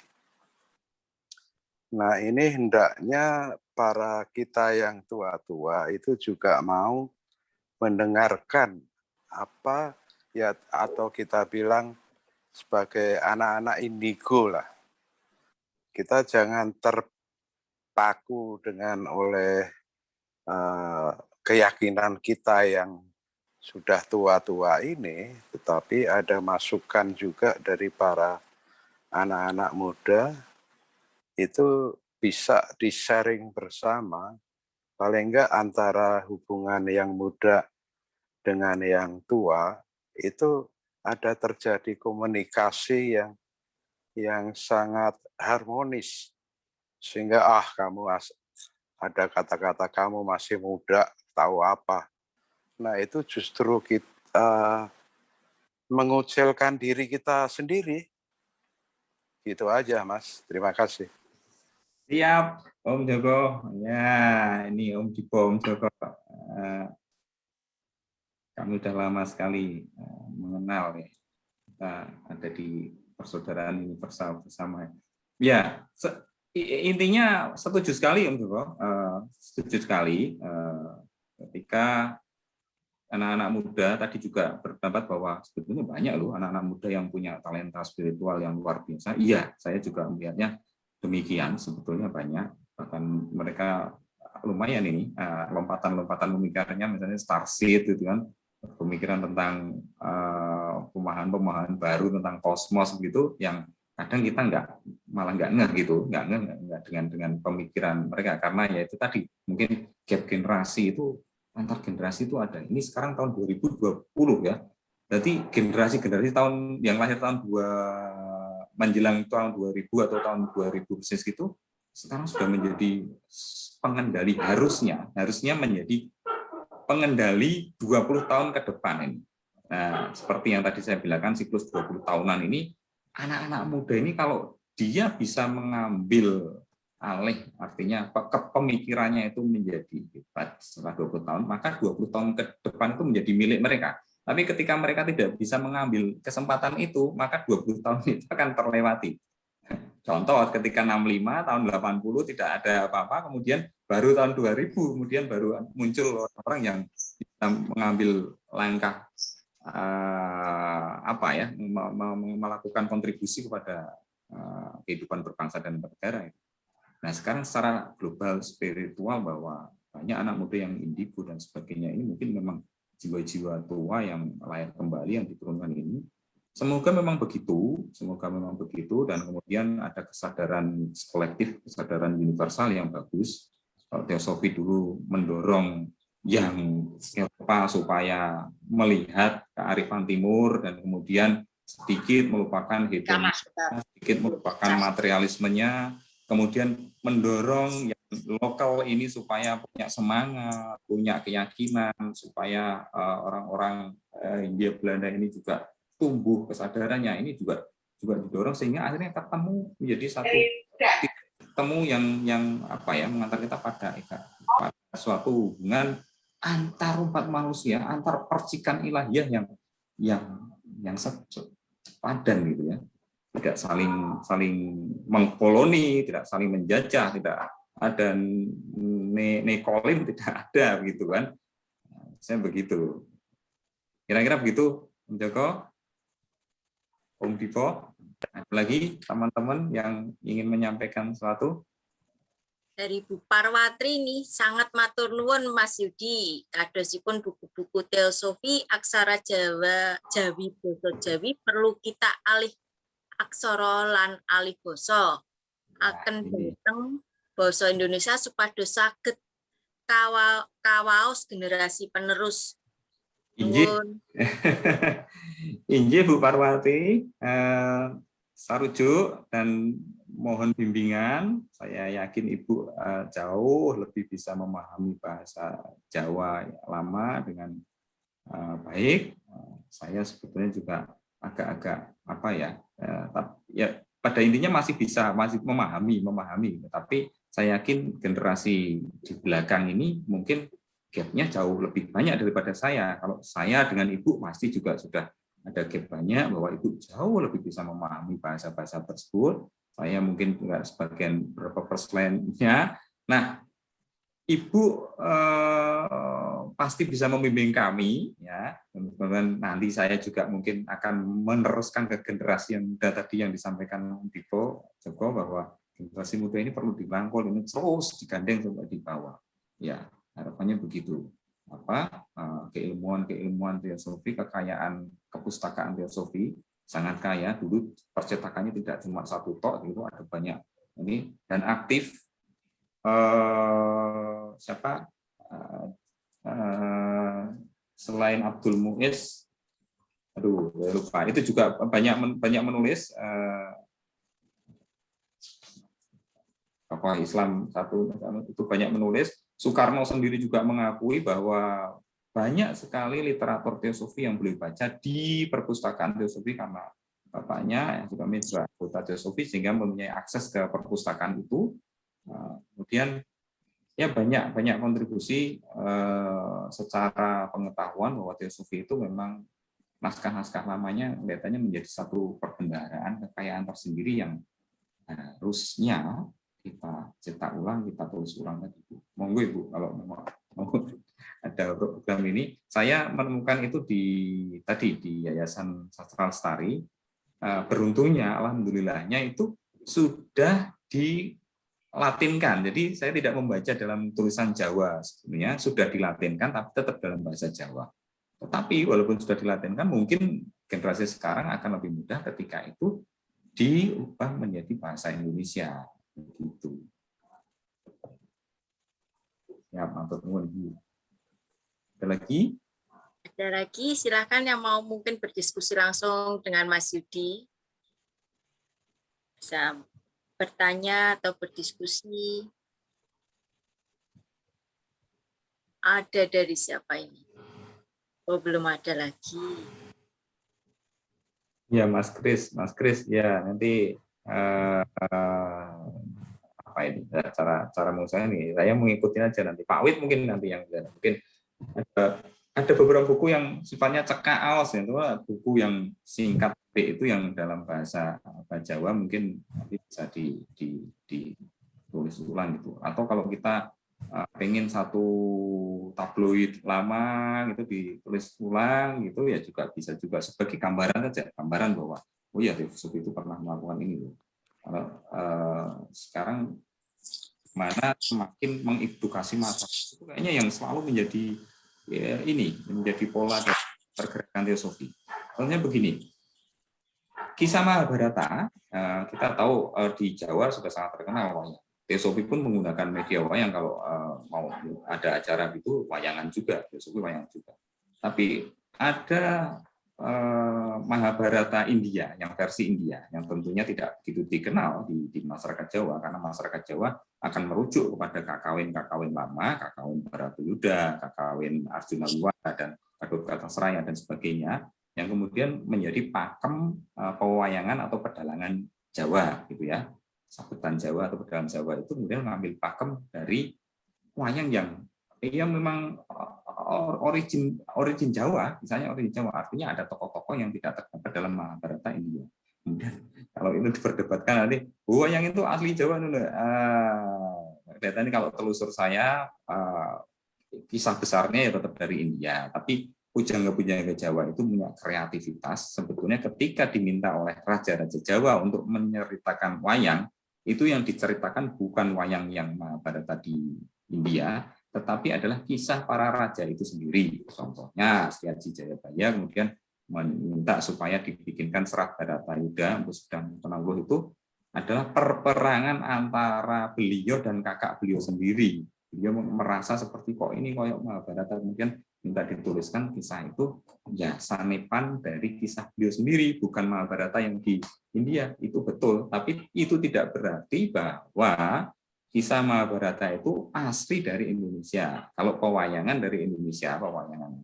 Nah, ini hendaknya para kita yang tua-tua itu juga mau mendengarkan apa ya, atau kita bilang sebagai anak-anak indigo lah. Kita jangan terpaku dengan oleh keyakinan kita yang sudah tua-tua ini, tetapi ada masukan juga dari para anak-anak muda, itu bisa di-sharing bersama, paling enggak antara hubungan yang muda dengan yang tua, itu ada terjadi komunikasi yang sangat harmonis. Sehingga, kamu ada kata-kata kamu masih muda, tahu apa. Nah, itu justru kita mengucilkan diri kita sendiri. Gitu aja, Mas. Terima kasih. Siap, Om Joko. Ya, ini Om Dipo, Om Joko. Kami sudah lama sekali mengenal ya. Kita ada di persaudaraan universal bersama. Ya, intinya setuju sekali Om Joko. Setuju sekali ketika anak-anak muda tadi juga berpendapat bahwa sebetulnya banyak loh anak-anak muda yang punya talenta spiritual yang luar biasa. Iya, saya juga melihatnya demikian, sebetulnya banyak, bahkan mereka lumayan ini lompatan-lompatan pemikirannya, misalnya Starseed gitu kan, pemikiran tentang pemahaman-pemahaman baru tentang kosmos gitu, yang kadang kita malah nggak ngeh gitu, nggak dengan pemikiran mereka, karena ya itu tadi mungkin gap generasi itu, antar generasi itu ada. Ini sekarang tahun 2020 ya, jadi generasi tahun yang lahir tahun menjelang tahun 2000 atau tahun 2000 persis gitu, sekarang sudah menjadi pengendali, harusnya menjadi pengendali 20 tahun ke depan ini. Nah, seperti yang tadi saya bilang, siklus 20 tahunan ini, anak-anak muda ini kalau dia bisa mengambil alih, artinya pemikirannya itu menjadi hebat setelah 20 tahun, maka 20 tahun ke depan itu menjadi milik mereka. Tapi ketika mereka tidak bisa mengambil kesempatan itu, maka 20 tahun itu akan terlewati. Contoh, ketika 65, tahun 80 tidak ada apa-apa, kemudian baru tahun 2000, kemudian baru muncul orang yang bisa mengambil langkah melakukan kontribusi kepada kehidupan berbangsa dan bernegara. Nah, sekarang secara global spiritual bahwa banyak anak muda yang indigo dan sebagainya ini mungkin memang jiwa-jiwa tua yang lahir kembali yang diturunkan ini. Semoga memang begitu, dan kemudian ada kesadaran kolektif, kesadaran universal yang bagus. Kalau teosofi dulu mendorong yang Eropa supaya melihat kearifan timur dan kemudian sedikit melupakan hedonisme, sedikit melupakan materialismenya, kemudian mendorong yang lokal ini supaya punya semangat, punya keyakinan, supaya orang-orang Hindia Belanda ini juga tumbuh kesadarannya, ini juga didorong sehingga akhirnya ketemu menjadi satu titik temu yang mengantar kita pada suatu hubungan antar umat manusia, antar percikan ilahiyah yang sepadan gitu ya. Tidak saling mengkoloni, tidak saling menjajah, tidak ada nekolin, tidak ada begitu kan. Saya begitu. Kira-kira begitu, Om Joko, Om Dipo. Ada lagi teman-teman yang ingin menyampaikan sesuatu? Dari Bu Parwatri nih, sangat matur nuwun Mas Yudi. Kadosipun buku-buku teosofi aksara Jawi basa Jawi perlu kita alih aksara lan alih basa. Akan dateng basa Indonesia supados saged kawaos generasi penerus. Injih Bu Parwati, sarujuk dan mohon bimbingan. Saya yakin Ibu jauh lebih bisa memahami bahasa Jawa lama dengan baik. Saya sebetulnya juga agak-agak pada intinya masih memahami, tapi saya yakin generasi di belakang ini mungkin gap-nya jauh lebih banyak daripada saya. Kalau saya dengan Ibu pasti juga sudah ada gap banyak bahwa ibu jauh lebih bisa memahami bahasa-bahasa tersebut. Saya mungkin nggak sebagian berapa persennya. Nah, ibu pasti bisa membimbing kami, ya. Kemudian nanti saya juga mungkin akan meneruskan ke generasi yang tadi yang disampaikan Diko Joko bahwa generasi muda ini perlu dirangkul, ini terus digandeng sampai di bawah. Ya, harapannya begitu. Keilmuan teosofi, kekayaan kepustakaan teosofi sangat kaya. Dulu percetakannya tidak cuma satu tok, itu ada banyak ini dan aktif. Selain Abdul Muiz, lupa, itu juga banyak menulis tokoh Islam itu banyak menulis. Soekarno sendiri juga mengakui bahwa banyak sekali literatur teosofi yang beliau baca di perpustakaan teosofi karena bapaknya yang juga menjadi anggota teosofi sehingga mempunyai akses ke perpustakaan itu. Kemudian ya banyak kontribusi secara pengetahuan bahwa teosofi itu memang naskah-naskah lamanya kelihatannya menjadi satu perbendaharaan kekayaan tersendiri yang harusnya kita cetak ulang, kita tulis ulang tadi. Monggo Ibu kalau mau ada program ini. Saya menemukan itu di Yayasan Sastra Lestari. Beruntungnya, alhamdulillahnya itu sudah dilatinkan. Jadi saya tidak membaca dalam tulisan Jawa sebenarnya, sudah dilatinkan tapi tetap dalam bahasa Jawa. Tetapi walaupun sudah dilatinkan, mungkin generasi sekarang akan lebih mudah ketika itu diubah menjadi bahasa Indonesia. Begitu. Ya, matur nuwun. Ada lagi? Ada lagi, silakan yang mau mungkin berdiskusi langsung dengan Mas Yudi. Bisa bertanya atau berdiskusi. Ada dari siapa ini? Oh, belum ada lagi. Ya, Mas Kris, ya nanti apa ini cara menurut saya nih, saya mengikuti aja nanti. Pak Wid mungkin nanti yang mungkin ada beberapa buku yang sifatnya cekak aos, itu buku yang singkat itu yang dalam bahasa Jawa mungkin nanti bisa ditulis ulang gitu. Atau kalau kita pengen satu tabloid lama gitu ditulis ulang gitu ya juga bisa juga sebagai gambaran saja, gambaran bahwa oh ya teosofi itu pernah melakukan ini loh. Kalau sekarang mana semakin mengedukasi masyarakat itu kayaknya yang selalu menjadi menjadi pola pergerakan teosofi. Soalnya begini, kisah Mahabharata kita tahu di Jawa sudah sangat terkenal wayang. Teosofi pun menggunakan media wayang kalau mau ada acara itu wayangan juga, teosofi wayang juga. Tapi ada Mahabharata India, yang versi India, yang tentunya tidak begitu dikenal di masyarakat Jawa, karena masyarakat Jawa akan merujuk kepada kakawin lama, kakawin Baratayuda, kakawin Arjuna Wiwaha, dan Gatotkaca dan sebagainya, yang kemudian menjadi pakem pewayangan atau pedalangan Jawa, gitu ya. Sabetan Jawa atau pedalangan Jawa itu kemudian mengambil pakem dari wayang yang memang origin Jawa, misalnya origin Jawa, artinya ada tokoh-tokoh yang tidak terdapat dalam Mahabharata India. Kemudian kalau itu diperdebatkan nanti, yang itu asli Jawa dulu. Ini kalau telusur saya kisah besarnya ya tetap dari India, tapi pujangga-pujangga Jawa itu punya kreativitas. Sebetulnya ketika diminta oleh raja-raja Jawa untuk menceritakan wayang, itu yang diceritakan bukan wayang yang Mahabharata di India, tetapi adalah kisah para raja itu sendiri. Contohnya Setyaki Jayabaya kemudian meminta supaya dibikinkan serat Baratayuda untuk sedang penangguh itu adalah perperangan antara beliau dan kakak beliau sendiri. Beliau merasa seperti kok ini koyok Mahabharata, kemudian minta dituliskan kisah itu ya sanepan dari kisah beliau sendiri, bukan Mahabharata yang di India. Itu betul, tapi itu tidak berarti bahwa kisah Mahabharata itu asli dari Indonesia. Kalau pewayangan dari Indonesia, pewayangan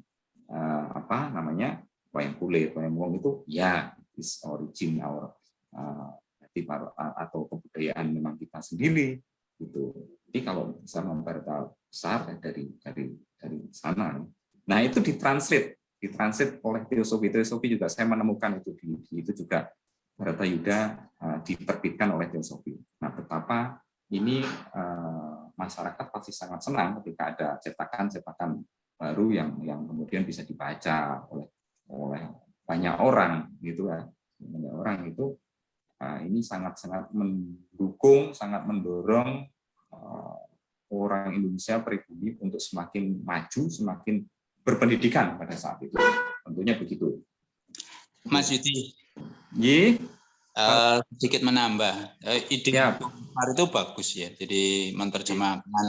wayang kulit, wayang wong itu ya is origin our atau kebudayaan memang kita sendiri gitu. Jadi kalau bisa Mahabharata besar dari sana. Nah, itu ditranslate ditransit oleh teosofi. Teosofi juga saya menemukan itu juga Bharatayuda diterbitkan oleh teosofi. Nah, betapa ini masyarakat pasti sangat senang ketika ada cetakan-cetakan baru yang kemudian bisa dibaca oleh banyak orang gitu kan. Banyak orang itu ini sangat-sangat mendukung, sangat mendorong orang Indonesia pribumi untuk semakin maju, semakin berpendidikan pada saat itu. Tentunya begitu. Mas Yudi, sedikit menambah, ide itu bagus ya. Jadi menerjemahkan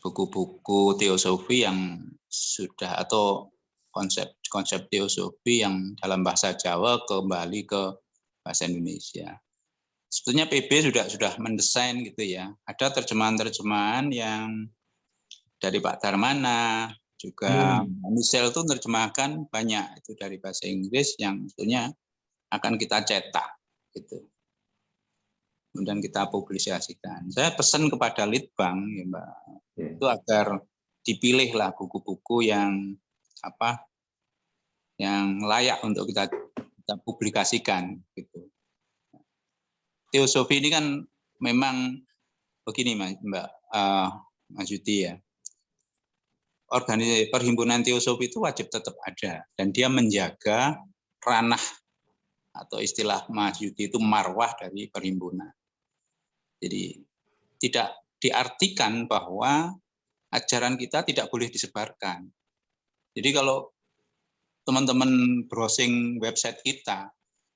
buku-buku teosofi yang sudah atau konsep teosofi yang dalam bahasa Jawa kembali ke bahasa Indonesia. Sebetulnya PB sudah mendesain gitu ya. Ada terjemahan-terjemahan yang dari Pak Darmana, juga Michelle itu menerjemahkan banyak itu dari bahasa Inggris yang sebetulnya akan kita cetak gitu. Kemudian kita publikasikan. Saya pesan kepada Litbang ya Mbak, itu agar dipilihlah buku-buku yang yang layak untuk kita publikasikan gitu. Teosofi ini kan memang begini Mbak Mas Yudi ya. Organisasi perhimpunan teosofi itu wajib tetap ada dan dia menjaga ranah atau istilah Mas Yudi itu marwah dari perhimpunan. Jadi tidak diartikan bahwa ajaran kita tidak boleh disebarkan. Jadi kalau teman-teman browsing website kita,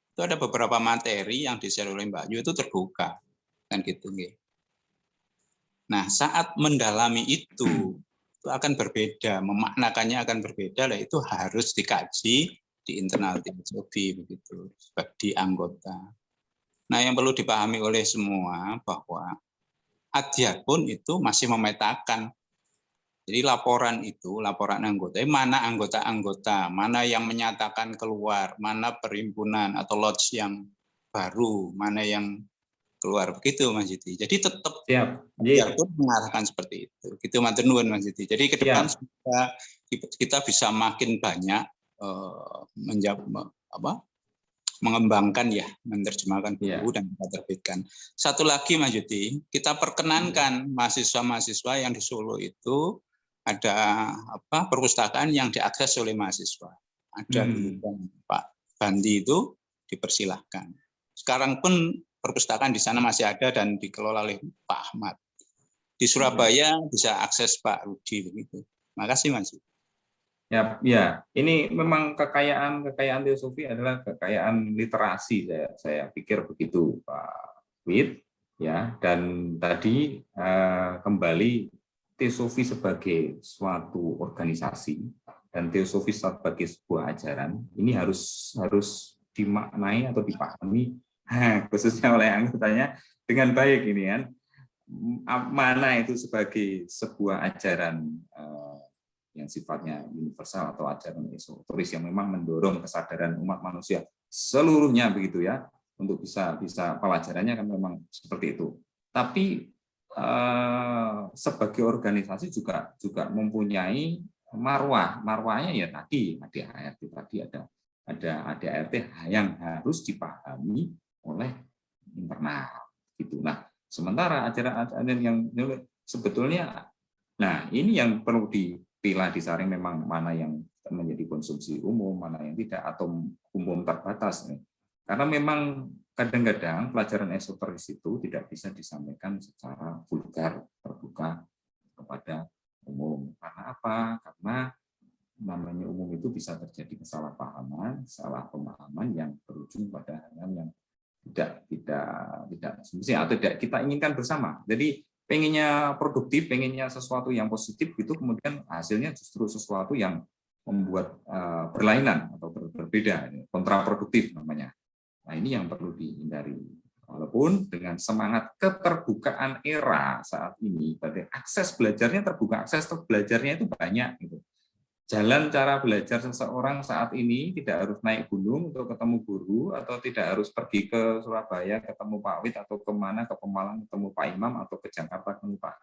itu ada beberapa materi yang di-share oleh Mbak Yu itu terbuka, kan gitu. Nah, saat mendalami itu akan berbeda, memaknakannya akan berbeda, lah itu harus dikaji di internal teosofi begitu, di anggota. Nah, yang perlu dipahami oleh semua bahwa Adyar-pun itu masih memetakan. Jadi laporan anggota, mana anggota-anggota, mana yang menyatakan keluar, mana perhimpunan atau lodge yang baru, mana yang keluar, begitu Mas Yudi. Jadi tetap pun mengarahkan seperti itu. Gitu matur nuwun Mas Yudi. Jadi ke depan kita bisa makin banyak mengembangkan ya, menerjemahkan buku dan kita terbitkan. Satu lagi Mas Yudi, kita perkenankan mahasiswa-mahasiswa yang di Solo itu ada perpustakaan yang diakses oleh mahasiswa. Ada Pak Bandi itu dipersilahkan. Sekarang pun perpustakaan di sana masih ada dan dikelola oleh Pak Ahmad. Di Surabaya bisa akses Pak Rudi begitu. Makasih Mas. Ya, ini memang kekayaan teosofi adalah kekayaan literasi, saya pikir begitu Pak Wid, ya. Dan tadi kembali teosofi sebagai suatu organisasi dan teosofi sebagai sebuah ajaran ini harus dimaknai atau dipahami khususnya oleh anggotanya dengan baik ini kan. Mana itu sebagai sebuah ajaran yang sifatnya universal atau ajaran esoteris yang memang mendorong kesadaran umat manusia seluruhnya begitu ya, untuk bisa pelajarannya kan memang seperti itu. Tapi sebagai organisasi juga mempunyai marwahnya ya tadi ada ADART yang harus dipahami oleh internal gitu. Nah, sementara ajaran-ajaran yang sebetulnya ini yang perlu dipilah disaring memang mana yang menjadi konsumsi umum, mana yang tidak atau umum terbatas. Karena memang kadang-kadang pelajaran esoteris itu tidak bisa disampaikan secara vulgar, terbuka kepada umum. Karena apa? Karena namanya umum itu bisa terjadi kesalahpahaman, salah pemahaman yang berujung pada hal yang tidak semestinya atau tidak kita inginkan bersama. Jadi pengennya produktif, pengennya sesuatu yang positif, itu kemudian hasilnya justru sesuatu yang membuat berlainan atau berbeda, kontraproduktif namanya. Nah, ini yang perlu dihindari. Walaupun dengan semangat keterbukaan era saat ini, pada akses belajarnya terbuka, akses belajarnya itu banyak. Gitu. Jalan cara belajar seseorang saat ini tidak harus naik gunung untuk ketemu guru, atau tidak harus pergi ke Surabaya ketemu Pak Wid, atau kemana, ke Pemalang ketemu Pak Imam, atau ke Jakarta ketemu Pak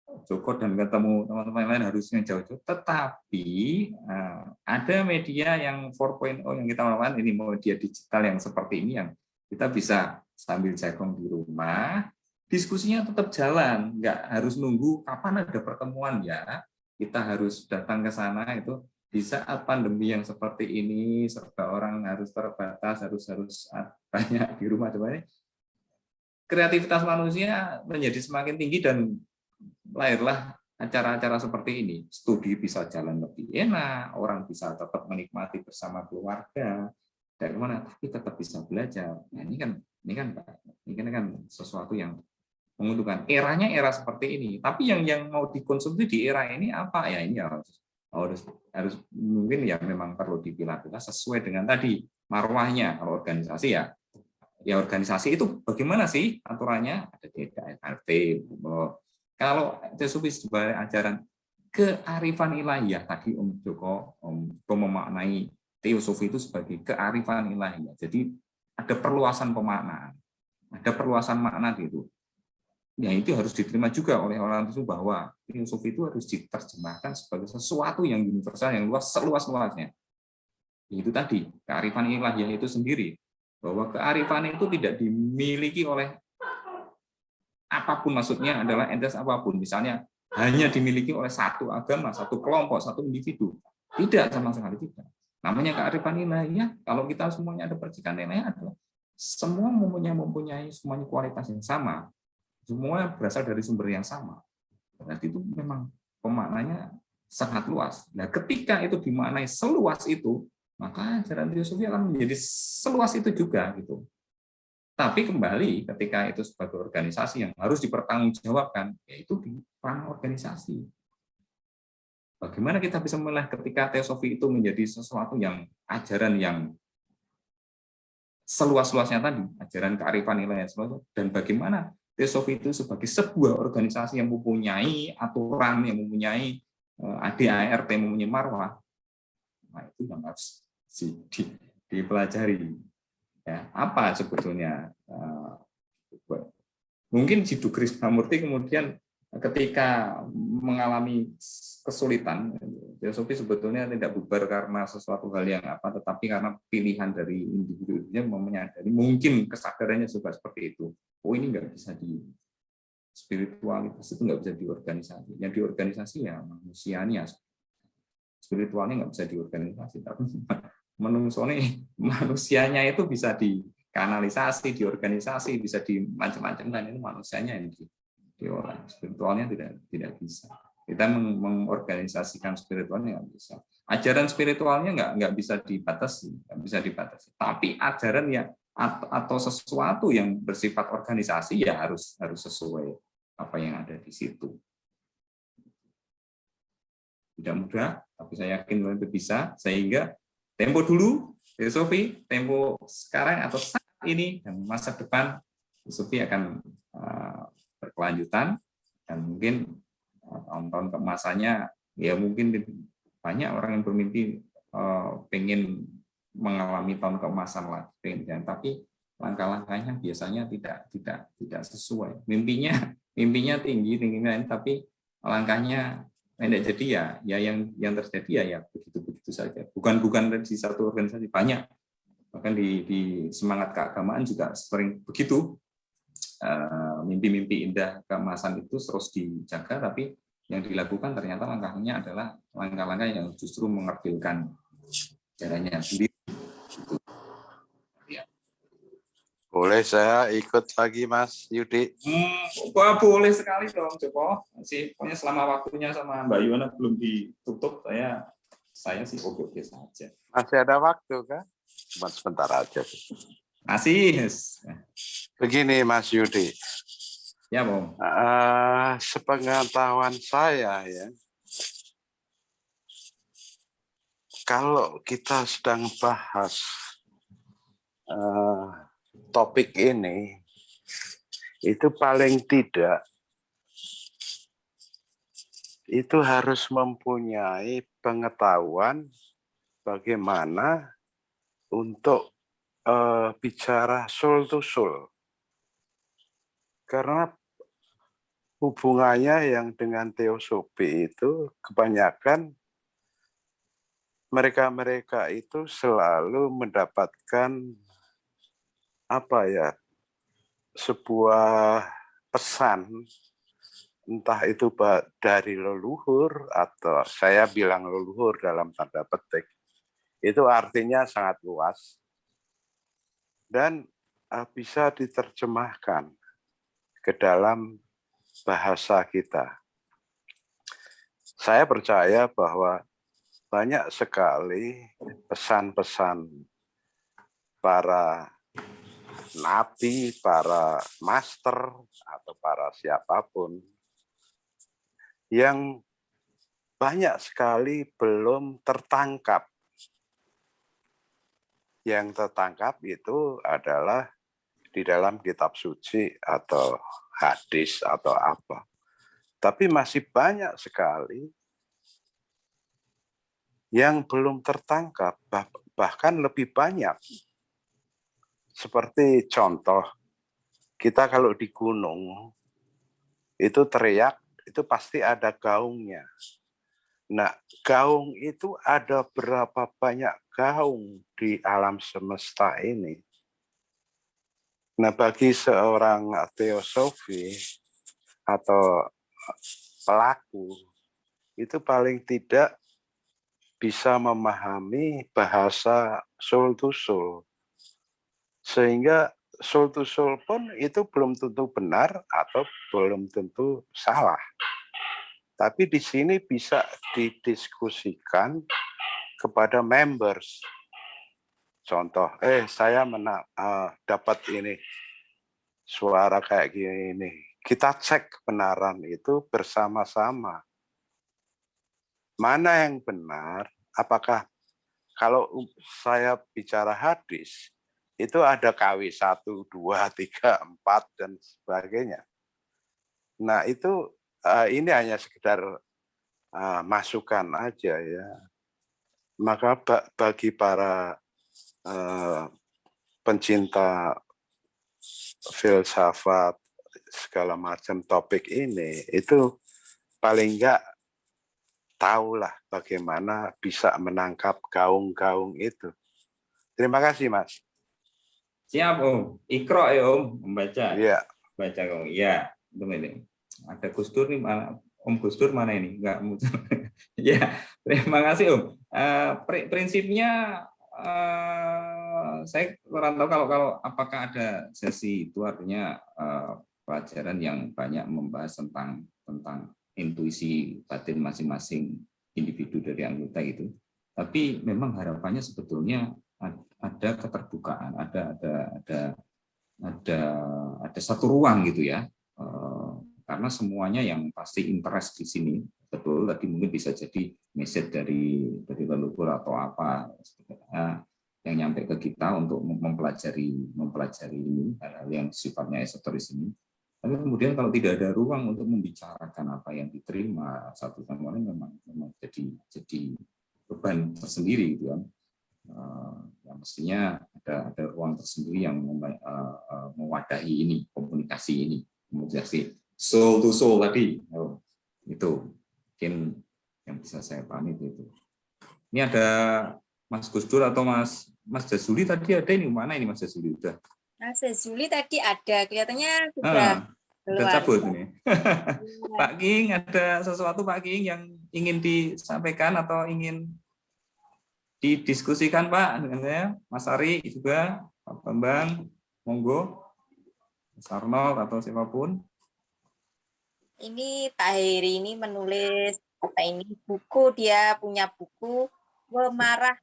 Joko dan ketemu teman-teman lain harusnya jauh-jauh, tetapi ada media yang 4.0 yang kita lakukan, ini media digital yang seperti ini yang kita bisa sambil jagung di rumah, diskusinya tetap jalan, nggak harus nunggu kapan ada pertemuan ya, kita harus datang ke sana itu di saat pandemi yang seperti ini, serba orang harus terbatas, harus banyak di rumah, kreativitas manusia menjadi semakin tinggi dan lahirlah acara-acara seperti ini. Studi bisa jalan lebih enak, orang bisa tetap menikmati bersama keluarga, dari mana tapi tetap bisa belajar. Nah, ini kan sesuatu yang menguntungkan. Eranya era seperti ini. Tapi yang mau dikonsumsi di era ini apa ya? Ini harus mungkin ya memang perlu dipilah-pilah sesuai dengan tadi marwahnya. Kalau organisasi ya organisasi itu bagaimana sih aturannya? Ada di RT. Kalau teosofi sebagai ajaran kearifan ilahiyah, tadi Om Joko memaknai teosofi itu sebagai kearifan ilahiyah. Jadi ada perluasan pemaknaan, ada perluasan makna gitu. Ya itu harus diterima juga oleh orang itu bahwa teosofi itu harus diterjemahkan sebagai sesuatu yang universal, yang luas, seluas-luasnya. Itu tadi kearifan ilahiyah itu sendiri, bahwa kearifan itu tidak dimiliki oleh apapun, maksudnya adalah entitas apapun, misalnya hanya dimiliki oleh satu agama, satu kelompok, satu individu. Tidak, sama sekali tidak. Namanya kearifan ilahiyah, kalau kita semuanya ada percikan ilahiyah adalah semua mempunyai semuanya kualitas yang sama, semua berasal dari sumber yang sama. Berarti itu memang pemaknanya sangat luas. Nah, ketika itu dimaknai seluas itu, maka ajaran teosofi akan menjadi seluas itu juga gitu. Tapi kembali ketika itu sebagai organisasi yang harus dipertanggungjawabkan, yaitu di ranah organisasi. Bagaimana kita bisa melihat ketika teosofi itu menjadi sesuatu yang ajaran yang seluas-luasnya tadi, ajaran kearifan ilahiyah, dan bagaimana teosofi itu sebagai sebuah organisasi yang mempunyai aturan, yang mempunyai ADART, mempunyai marwah. Nah, itu yang harus dipelajari. Ya, apa sebetulnya mungkin Jiddu Krishnamurti kemudian ketika mengalami kesulitan, teosofi sebetulnya tidak bubar karena sesuatu hal yang apa, tetapi karena pilihan dari individunya menyadari mungkin kesadarannya juga seperti itu. Oh, ini nggak bisa di spiritualitas, itu nggak bisa di organisasi. Yang di organisasi ya manusianya, spiritualnya nggak bisa di organisasi, tapi manusianya itu bisa dikanalisasi, di organisasi, bisa di macam-macam, dan itu manusianya yang diolah. Spiritualnya tidak bisa. Kita mengorganisasikan spiritualnya nggak bisa. Ajaran spiritualnya nggak bisa dibatasi, Tapi ajaran yang atau sesuatu yang bersifat organisasi ya harus sesuai apa yang ada di situ. Tidak mudah, tapi saya yakin itu bisa, sehingga tempo dulu, teosofi, tempo sekarang atau saat ini, dan masa depan, teosofi akan berkelanjutan, dan mungkin tahun-tahun keemasannya, ya mungkin banyak orang yang bermimpi pengen mengalami tahun keemasan lagi, tapi langkah-langkahnya biasanya tidak sesuai. Mimpinya tinggi, tapi langkahnya pendek, jadi ya yang terjadi ya begitu saja. Bukan di satu organisasi, banyak, bahkan di semangat keagamaan juga sering begitu. Mimpi-mimpi indah keemasan itu terus dijaga, tapi yang dilakukan ternyata langkahnya adalah langkah-langkah yang justru mengerdilkan caranya sendiri. Boleh saya ikut lagi, Mas Yudi? Wah, boleh sekali dong, Joko. Pokoknya selama waktunya sama Mbak Yuwana belum ditutup, saya sih oke saja. Masih ada waktu kan? Cuma sebentar aja. Masih. Begini, Mas Yudi. Ya, Bang. Sepengetahuan saya ya, kalau kita sedang bahas topik ini, itu paling tidak itu harus mempunyai pengetahuan bagaimana untuk bicara soul to soul. Karena hubungannya yang dengan teosofi itu kebanyakan mereka-mereka itu selalu mendapatkan apa ya, sebuah pesan, entah itu dari leluhur atau saya bilang leluhur dalam tanda petik, itu artinya sangat luas dan bisa diterjemahkan ke dalam bahasa kita. Saya percaya bahwa banyak sekali pesan-pesan para nabi, para master, atau para siapapun yang banyak sekali belum tertangkap. Yang tertangkap itu adalah di dalam kitab suci atau hadis atau apa. Tapi masih banyak sekali yang belum tertangkap, bahkan lebih banyak. Seperti contoh, kita kalau di gunung, itu teriak, itu pasti ada gaungnya. Nah, gaung itu ada berapa banyak gaung di alam semesta ini. Nah, bagi seorang teosofi atau pelaku, itu paling tidak bisa memahami bahasa soul to soul. Sehingga soul to soul pun itu belum tentu benar atau belum tentu salah. Tapi di sini bisa didiskusikan kepada members. Contoh, saya dapat ini, suara kayak gini. Kita cek kebenaran itu bersama-sama. Mana yang benar? Apakah kalau saya bicara hadis, itu ada KW 1, 2, 3, 4, dan sebagainya. Nah, itu ini hanya sekedar masukan aja ya. Maka bagi para pencinta filsafat segala macam topik ini, itu paling enggak tahulah bagaimana bisa menangkap gaung-gaung itu. Terima kasih, Mas. Siap, Om. Ikro ya, Om, membaca. Iya. Baca, Om. Iya, ini. Ada Gus Dur nih, mana? Om Gus Dur mana ini? Enggak muncul. Ya, terima kasih, Om. Prinsipnya saya kurang tahu kalau apakah ada sesi itu, artinya pelajaran yang banyak membahas tentang intuisi batin masing-masing individu dari anggota itu. Tapi memang harapannya sebetulnya ada keterbukaan, ada satu ruang gitu ya, karena semuanya yang pasti interest di sini, betul tadi mungkin bisa jadi message dari leluhur atau apa yang nyampe ke kita untuk mempelajari ini, hal-hal yang sifatnya esoteris ini. Tapi kemudian kalau tidak ada ruang untuk membicarakan apa yang diterima satu sama lain, memang jadi beban tersendiri gitu kan. Yang mestinya ada ruang tersendiri yang mewadahi ini, komunikasi soul to soul tadi. Itu mungkin yang bisa saya pahami itu. Ini ada Mas Gus Dur atau Mas Jazuli tadi ada ini, mana ini Mas Jazuli udah? Mas Jazuli tadi ada, kelihatannya sudah cabut ini. Pak King, ada sesuatu Pak King yang ingin disampaikan atau ingin didiskusikan Pak dengan saya, Mas Ari juga, Pak Bambang, monggo, Mas Arnold atau siapapun. Ini Pak Heri ini menulis buku, dia punya buku Wemarah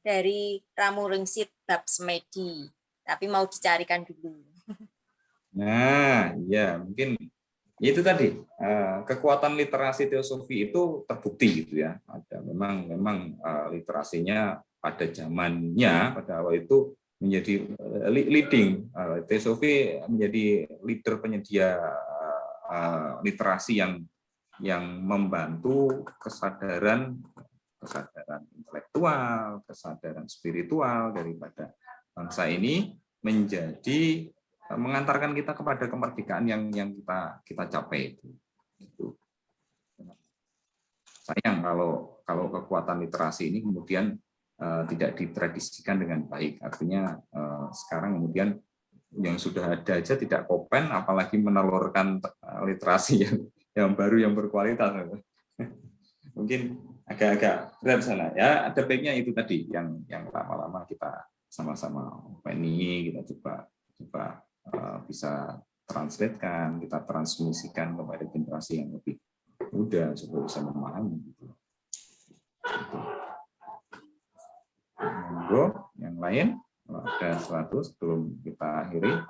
dari Ramu Ringsit bab Semedi, tapi mau dicarikan dulu. Nah, ya mungkin itu tadi kekuatan literasi teosofi itu terbukti gitu ya. Ada memang literasinya pada zamannya pada awal itu menjadi leading, teosofi menjadi leader penyedia literasi yang membantu kesadaran intelektual, kesadaran spiritual daripada bangsa ini menjadi mengantarkan kita kepada kemerdekaan yang kita capai itu. Sayang kalau kekuatan literasi ini kemudian tidak ditradisikan dengan baik. Artinya sekarang kemudian yang sudah ada aja tidak kopen, apalagi menelurkan literasi yang baru yang berkualitas. Mungkin agak berat sana. Ya, ada baiknya itu tadi yang lama-lama kita sama-sama openi, kita coba bisa translatekan, kita transmisikan kepada generasi yang lebih muda supaya bisa memahami. Monggo, yang lain ada sesuatu sebelum kita akhiri.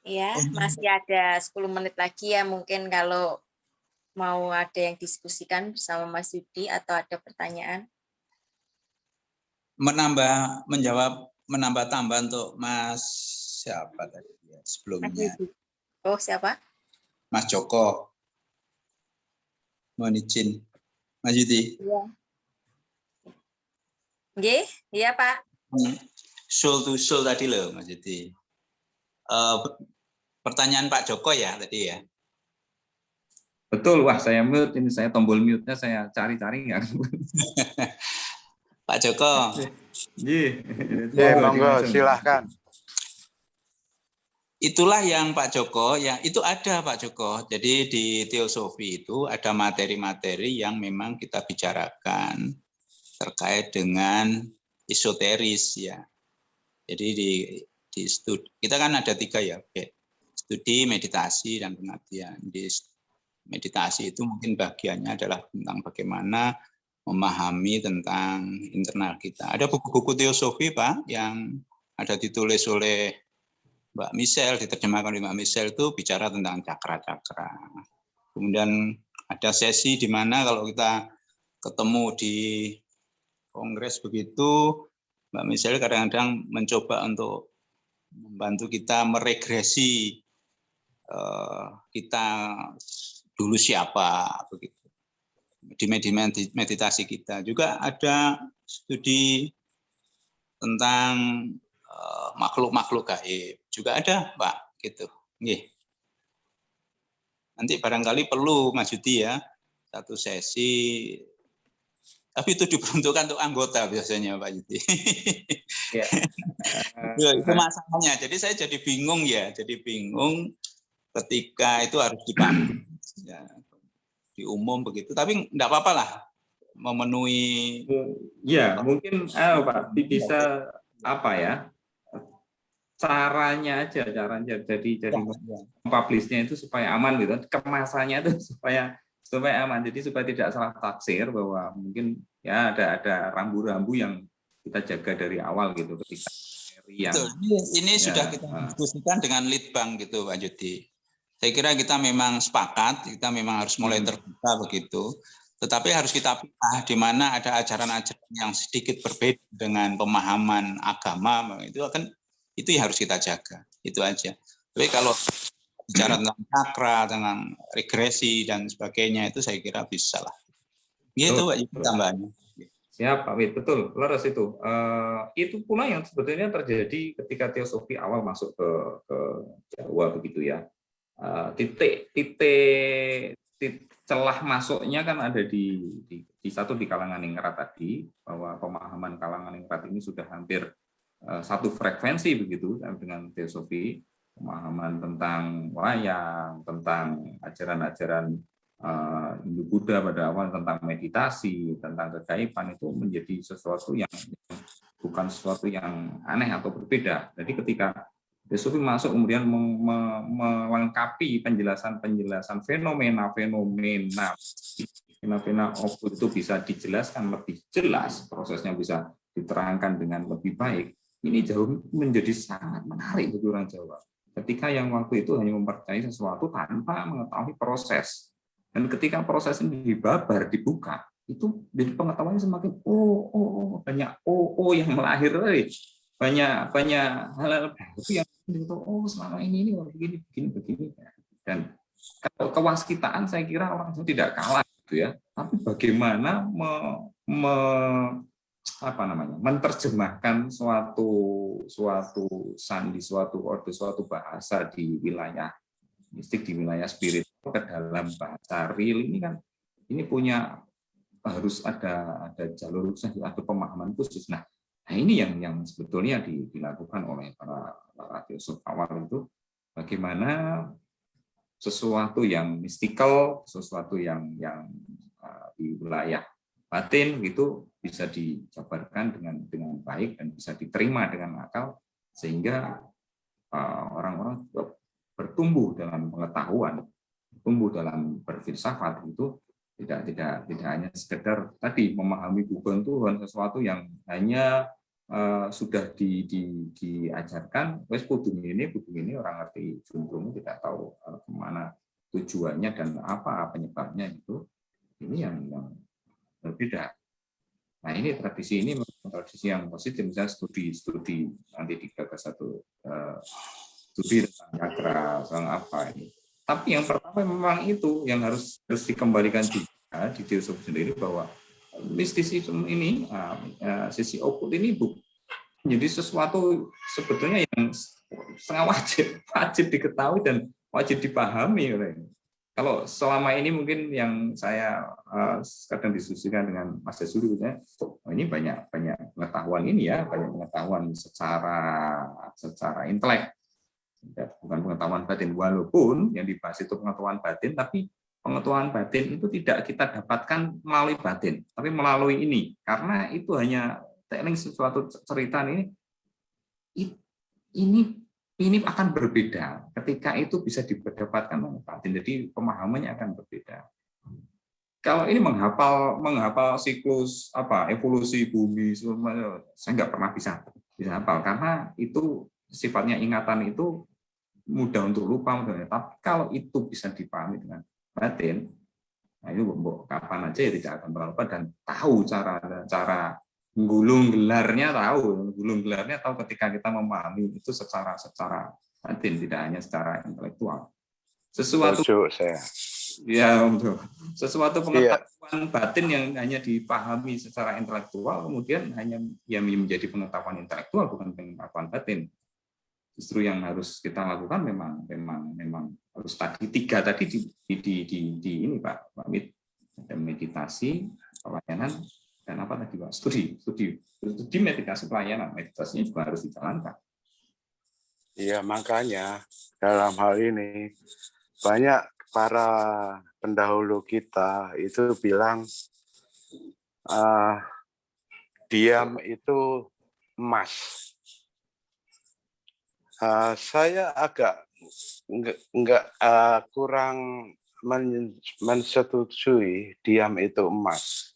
Ya, masih ada 10 menit lagi ya, mungkin kalau mau ada yang diskusikan bersama Mas Yudi atau ada pertanyaan. Menambah tambah untuk Mas siapa tadi ya sebelumnya? Oh, siapa? Mas Joko. Mohon izin. Mas Yudi. Iya. Nggih, iya Pak. Soul to soul tadi loh Mas Yudi. Pertanyaan Pak Joko ya tadi ya. Betul, wah saya mute, ini saya tombol mute-nya saya cari-cari nggak. Pak Joko. Iya, monggo silahkan. Itulah yang Pak Joko, ya itu ada Pak Joko. Jadi di teosofi itu ada materi-materi yang memang kita bicarakan terkait dengan esoteris ya. Jadi di studi kita kan ada 3 ya, studi, meditasi, dan pengabdian. Di meditasi itu mungkin bagiannya adalah tentang bagaimana memahami tentang internal kita. Ada buku-buku teosofi Pak yang ada ditulis oleh Mbak Michelle, diterjemahkan oleh Mbak Michelle itu bicara tentang cakra-cakra. Kemudian ada sesi di mana kalau kita ketemu di kongres begitu, Mbak Michelle kadang-kadang mencoba untuk membantu kita meregresi kita dulu siapa begitu. Di meditasi kita juga ada studi tentang makhluk-makhluk gaib juga ada Pak gitu. Nggih. Nanti barangkali perlu Mas Yudi ya satu sesi, tapi itu diperuntukkan untuk anggota biasanya Pak Yudi. Ya. Itu masalahnya. Jadi saya jadi bingung ketika itu harus dibahas ya, di umum begitu. Tapi enggak apa-apa lah memenuhi. Ya mungkin Pak bisa apa ya? Caranya jadi publishnya itu supaya aman gitu, kemasannya itu supaya aman, jadi supaya tidak salah tafsir bahwa mungkin ya ada rambu-rambu yang kita jaga dari awal gitu ketika yang ini ya, sudah kita diskusikan dengan Litbang gitu Pak Yudi. Saya kira kita memang sepakat, kita memang harus mulai terbuka begitu. Tetapi harus kita pilih di mana ada ajaran-ajaran yang sedikit berbeda dengan pemahaman agama, itu yang harus kita jaga, itu aja. Tapi kalau bicara tentang cakra, tentang regresi dan sebagainya itu saya kira bisa lah. Gitu Pak Yudi tambahannya. Siap Pak Wid, betul, leres itu. Itu pula yang sebetulnya terjadi ketika teosofi awal masuk ke Jawa begitu ya. Titik celah masuknya kan ada di satu di kalangan ningrat tadi, bahwa pemahaman kalangan ningrat ini sudah hampir satu frekuensi begitu dengan teosofi, pemahaman tentang wayang, tentang ajaran-ajaran Hindu Buddha pada awal tentang meditasi, tentang kegaiban itu menjadi sesuatu yang bukan sesuatu yang aneh atau berbeda. Jadi ketika teosofi masuk kemudian melengkapi penjelasan fenomena itu bisa dijelaskan lebih jelas, prosesnya bisa diterangkan dengan lebih baik. Ini jauh menjadi sangat menarik bagi orang Jawa. Ketika yang waktu itu hanya mempercayai sesuatu tanpa mengetahui proses. Dan ketika proses ini dibabar, dibuka, itu jadi pengetahuannya semakin banyak yang melahir tadi. Banyak hal-hal baru yang selama ini begini. Dan kalau kewaskitaan saya kira orang Jawa tidak kalah gitu ya. Tapi bagaimana menerjemahkan suatu sandi, suatu orde, suatu bahasa di wilayah mistik, di wilayah spiritual ke dalam bahasa real ini kan, ini punya harus ada jalur khusus, ada pemahaman khusus. Nah ini yang sebetulnya dilakukan oleh para filsuf awal itu, bagaimana sesuatu yang mistikal, sesuatu yang di wilayah batin gitu bisa dijabarkan dengan baik dan bisa diterima dengan akal, sehingga orang-orang bertumbuh dalam pengetahuan, tumbuh dalam berfilsafat itu tidak hanya sekedar tadi memahami kebutuhan sesuatu yang hanya sudah diajarkan, wes kudu ini orang ngerti jumlahnya, tidak tahu kemana tujuannya dan apa penyebabnya itu. Ini yang berbeda. Nah ini tradisi ini tradisi yang positif, misalnya studi nanti digagas satu studi tentang chakra, tentang apa ini. Tapi yang pertama memang itu yang harus dikembalikan juga di teosofi sendiri, bahwa mistisisme ini, sisi okult ini menjadi sesuatu sebetulnya yang sangat wajib diketahui dan wajib dipahami oleh. Kalau selama ini mungkin yang saya kadang diskusikan dengan Mas Desuri, ini banyak pengetahuan ini ya, banyak pengetahuan secara intelek, bukan pengetahuan batin. Walaupun yang dibahas itu pengetahuan batin, tapi pengetahuan batin itu tidak kita dapatkan melalui batin, tapi melalui ini, karena itu hanya telling sesuatu cerita ini akan berbeda ketika itu bisa didapatkan oleh batin. Jadi pemahamannya akan berbeda. Kalau ini menghafal siklus evolusi bumi, saya nggak pernah bisa hafal, karena itu sifatnya ingatan itu mudah untuk lupa. Tapi kalau itu bisa dipahami dengan batin, nah itu kapan aja ya tidak akan terlupa, dan tahu cara gulung gelarnya tahu ketika kita memahami itu secara batin, tidak hanya secara intelektual. Sesuatu pengetahuan batin yang hanya dipahami secara intelektual, kemudian hanya menjadi pengetahuan intelektual, bukan pengetahuan batin. Justru yang harus kita lakukan memang harus tadi tiga tadi di ini Pak Mit, ada meditasi, pelayanan, dan apa tadi Pak? Studi meditasi pelayanan, meditasinya juga harus dijalankan. Iya, makanya dalam hal ini banyak para pendahulu kita itu bilang diam itu emas. Saya agak kurang mensetujui diam itu emas.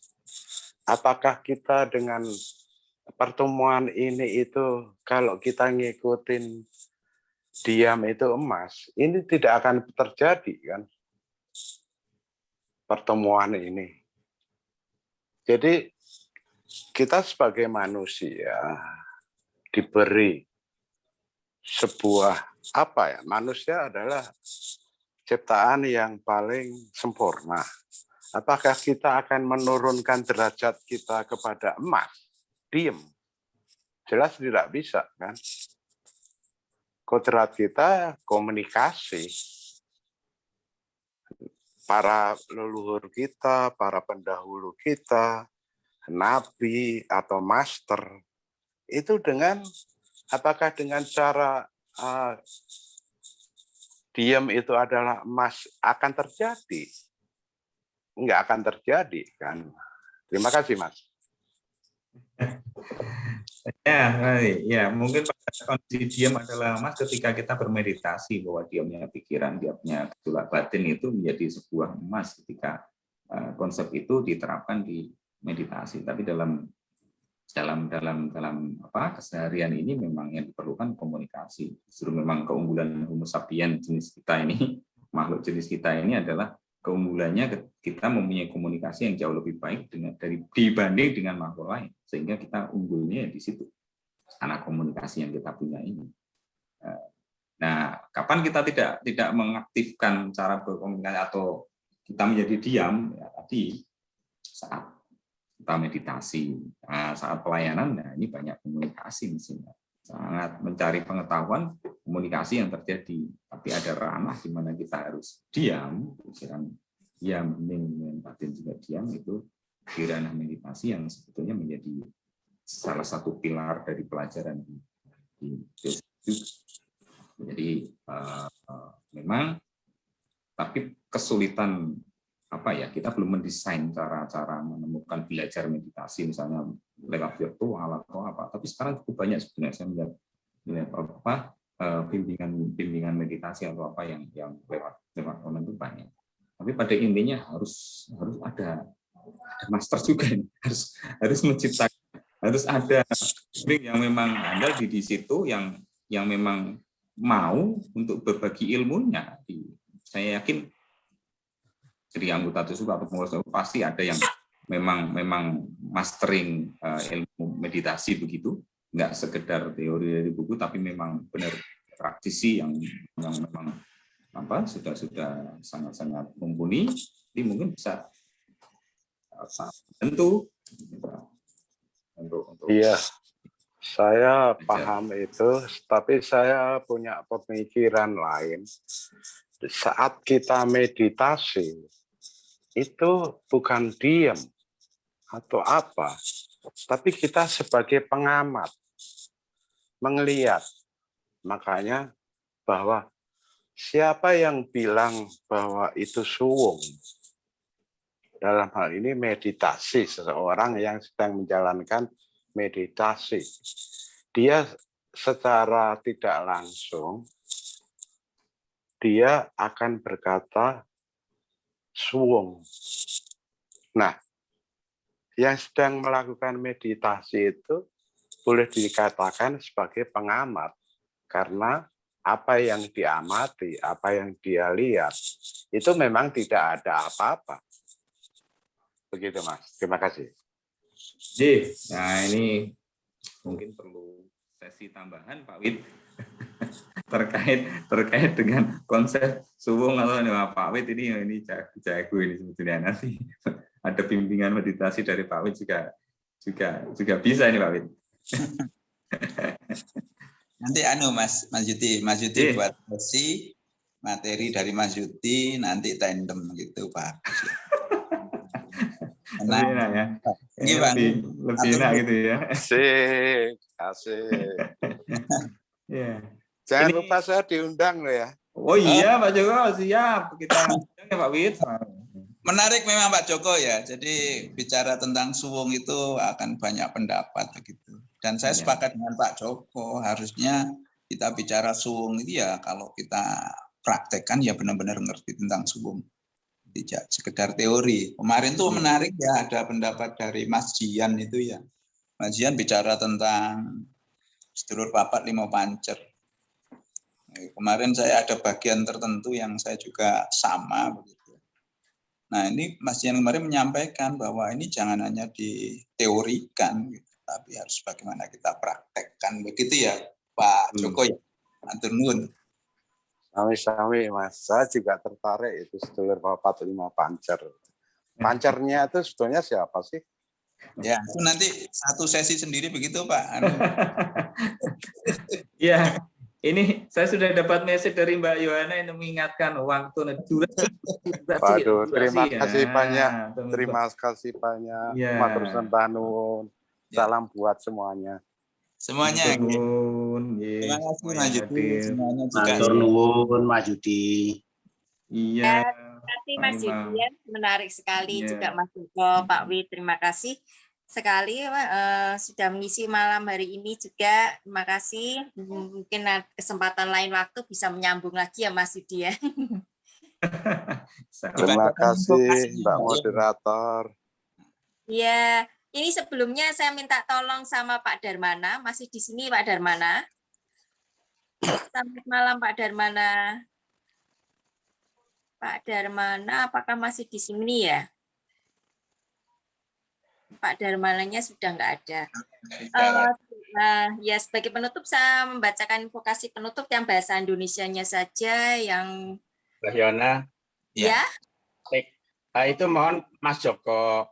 Apakah kita dengan pertemuan ini itu kalau kita ngikutin diam itu emas, ini tidak akan terjadi kan pertemuan ini. Jadi kita sebagai manusia diberi sebuah manusia adalah ciptaan yang paling sempurna. Apakah kita akan menurunkan derajat kita kepada emas? Diam. Jelas tidak bisa, kan? Kodrat kita komunikasi. Para leluhur kita, para pendahulu kita, nabi atau master, itu apakah dengan cara diam itu adalah emas akan terjadi? Enggak akan terjadi, kan? Terima kasih, Mas. Ya, mungkin pada kondisi diam adalah emas ketika kita bermeditasi, bahwa diamnya pikiran, diamnya gejolak batin itu menjadi sebuah emas ketika konsep itu diterapkan di meditasi. Tapi dalam keseharian ini memang yang diperlukan komunikasi. Justru memang keunggulan Homo sapiens jenis kita ini, makhluk jenis kita ini adalah keunggulannya kita mempunyai komunikasi yang jauh lebih baik dibanding dengan makhluk lain, sehingga kita unggulnya di situ karena komunikasi yang kita punya ini. Nah, kapan kita tidak mengaktifkan cara berkomunikasi atau kita menjadi diam, ya tadi saat entah meditasi. Nah, saat pelayanan, nah ini banyak komunikasi mestinya. Sangat mencari pengetahuan, komunikasi yang terjadi. Tapi ada ranah di mana kita harus diam, pikiran diam, hening, batin juga diam, itu di ranah meditasi yang sebetulnya menjadi salah satu pilar dari pelajaran di jadi memang tapi kesulitan apa ya, kita belum mendesain cara-cara menemukan belajar meditasi misalnya lewat virtual atau apa, tapi sekarang cukup banyak sebenarnya saya melihat apa bimbingan meditasi atau apa yang lewat online itu banyak. Tapi pada intinya harus ada master juga nih. harus menciptakan, harus ada yang memang ada di situ yang memang mau untuk berbagi ilmunya. Saya yakin jadi anggota TESOFI atau pengurus pasti ada yang memang mastering ilmu meditasi begitu, nggak sekedar teori dari buku, tapi memang benar praktisi yang memang sudah sangat mumpuni. Jadi mungkin bisa tentu untuk iya, saya paham itu, tapi saya punya pemikiran lain. Saat kita meditasi itu bukan diam atau apa, tapi kita sebagai pengamat melihat. Makanya bahwa siapa yang bilang bahwa itu suwung, dalam hal ini meditasi, seseorang yang sedang menjalankan meditasi, dia secara tidak langsung dia akan berkata suwung. Nah, yang sedang melakukan meditasi itu boleh dikatakan sebagai pengamat, karena apa yang diamati, apa yang dia lihat, itu memang tidak ada apa-apa. Begitu, Mas. Terima kasih. Nah, ini mungkin perlu sesi tambahan, Pak Wid, terkait dengan konsep suwung atau Pak Wid ini jago ini sebetulnya. Nanti ada bimbingan meditasi dari Pak Wid juga bisa ini, Pak Wid. Nanti Mas Yuti buat sesi materi dari Mas Yuti, nanti tandem gitu, Pak. Nah, enak ya. Ini lebih enak gitu ya. Asik. Ya. Jangan lupa saya diundang loh ya. Oh iya, Pak Joko, siap. Kita undang ya Pak Wid. Menarik memang Pak Joko ya. Jadi bicara tentang suwung itu akan banyak pendapat begitu. Dan saya sepakat dengan Pak Joko, harusnya kita bicara suwung itu ya kalau kita praktekkan ya benar-benar ngerti tentang suwung. Tidak sekedar teori. Kemarin tuh menarik ya, ada pendapat dari Mas Jian itu ya. Mas Jian bicara tentang sedulur papat lima pancer. Kemarin saya ada bagian tertentu yang saya juga sama begitu. Nah, ini Mas Jian kemarin menyampaikan bahwa ini jangan hanya diteorikan, gitu, tapi harus bagaimana kita praktekkan begitu ya, Pak Joko ya. Matur nuwun. Sami-sami, Mas. Saya juga tertarik itu sedulur papat lima pancer. Pancernya itu sebetulnya siapa sih? Ya, itu nanti satu sesi sendiri begitu, Pak. Ya, ini saya sudah dapat message dari Mbak Yohana yang mengingatkan waktu durasi. Waduh, terima kasih banyak. Terima kasih banyak. Matur sembah nuwun. Salam buat semuanya. Semuanya. Terima kasih Mas Yudi. Semuanya juga. Matur nuwun Mas Yudi. Terima Iya. kasih Mas Yudi, ya. Menarik sekali juga Mas Joko, Pak Wid. Terima kasih sekali sudah mengisi malam hari ini juga. Terima kasih. Mungkin kesempatan lain waktu bisa menyambung lagi ya Mas Yudi ya. Terima kasih Mbak Moderator. Ya, ini sebelumnya saya minta tolong sama Pak Darmana. Masih di sini Pak Darmana? Selamat malam Pak Darmana. Pak Darmana, apakah masih di sini ya? Pak Darmananya sudah nggak ada. Nah, ya sebagai penutup saya membacakan invokasi penutup yang bahasa Indonesianya saja yang. Mbak Yona. Ya. Baik. Itu mohon Mas Joko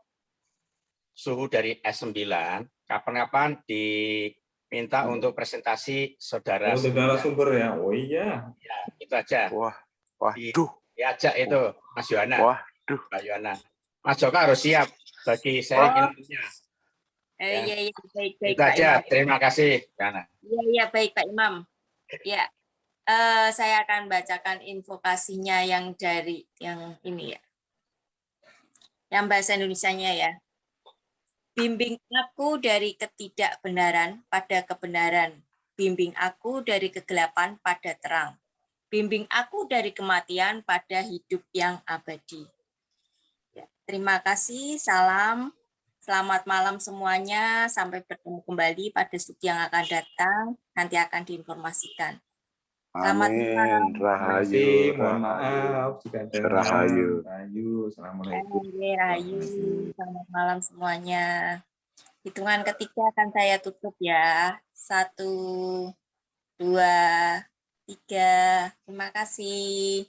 suhu dari S9, kapan-kapan diminta untuk presentasi saudara. Saudara sumber ya. Oh iya. Ya, itu aja. Waduh. Diajak itu Mas Yohana. Waduh. Mbak Yohana. Mas Joko harus siap bagi sharing ilmunya. Iya, baik Itu Pak aja. Imam. Terima kasih, Yohana. Iya, baik Pak Imam. Ya, saya akan bacakan invokasinya yang dari yang ini ya. Yang bahasa Indonesianya ya. Bimbing aku dari ketidakbenaran pada kebenaran. Bimbing aku dari kegelapan pada terang. Bimbing aku dari kematian pada hidup yang abadi. Ya, terima kasih, salam. Selamat malam semuanya. Sampai bertemu kembali pada studi yang akan datang. Nanti akan diinformasikan. Selamat malam. Amin. Rahayu. Mohon maaf jika ada yang Rahayu. Rahayu. Assalamualaikum. Rahayu. Selamat malam semuanya. Hitungan ketiga akan saya tutup ya. 1, 2, 3. Terima kasih.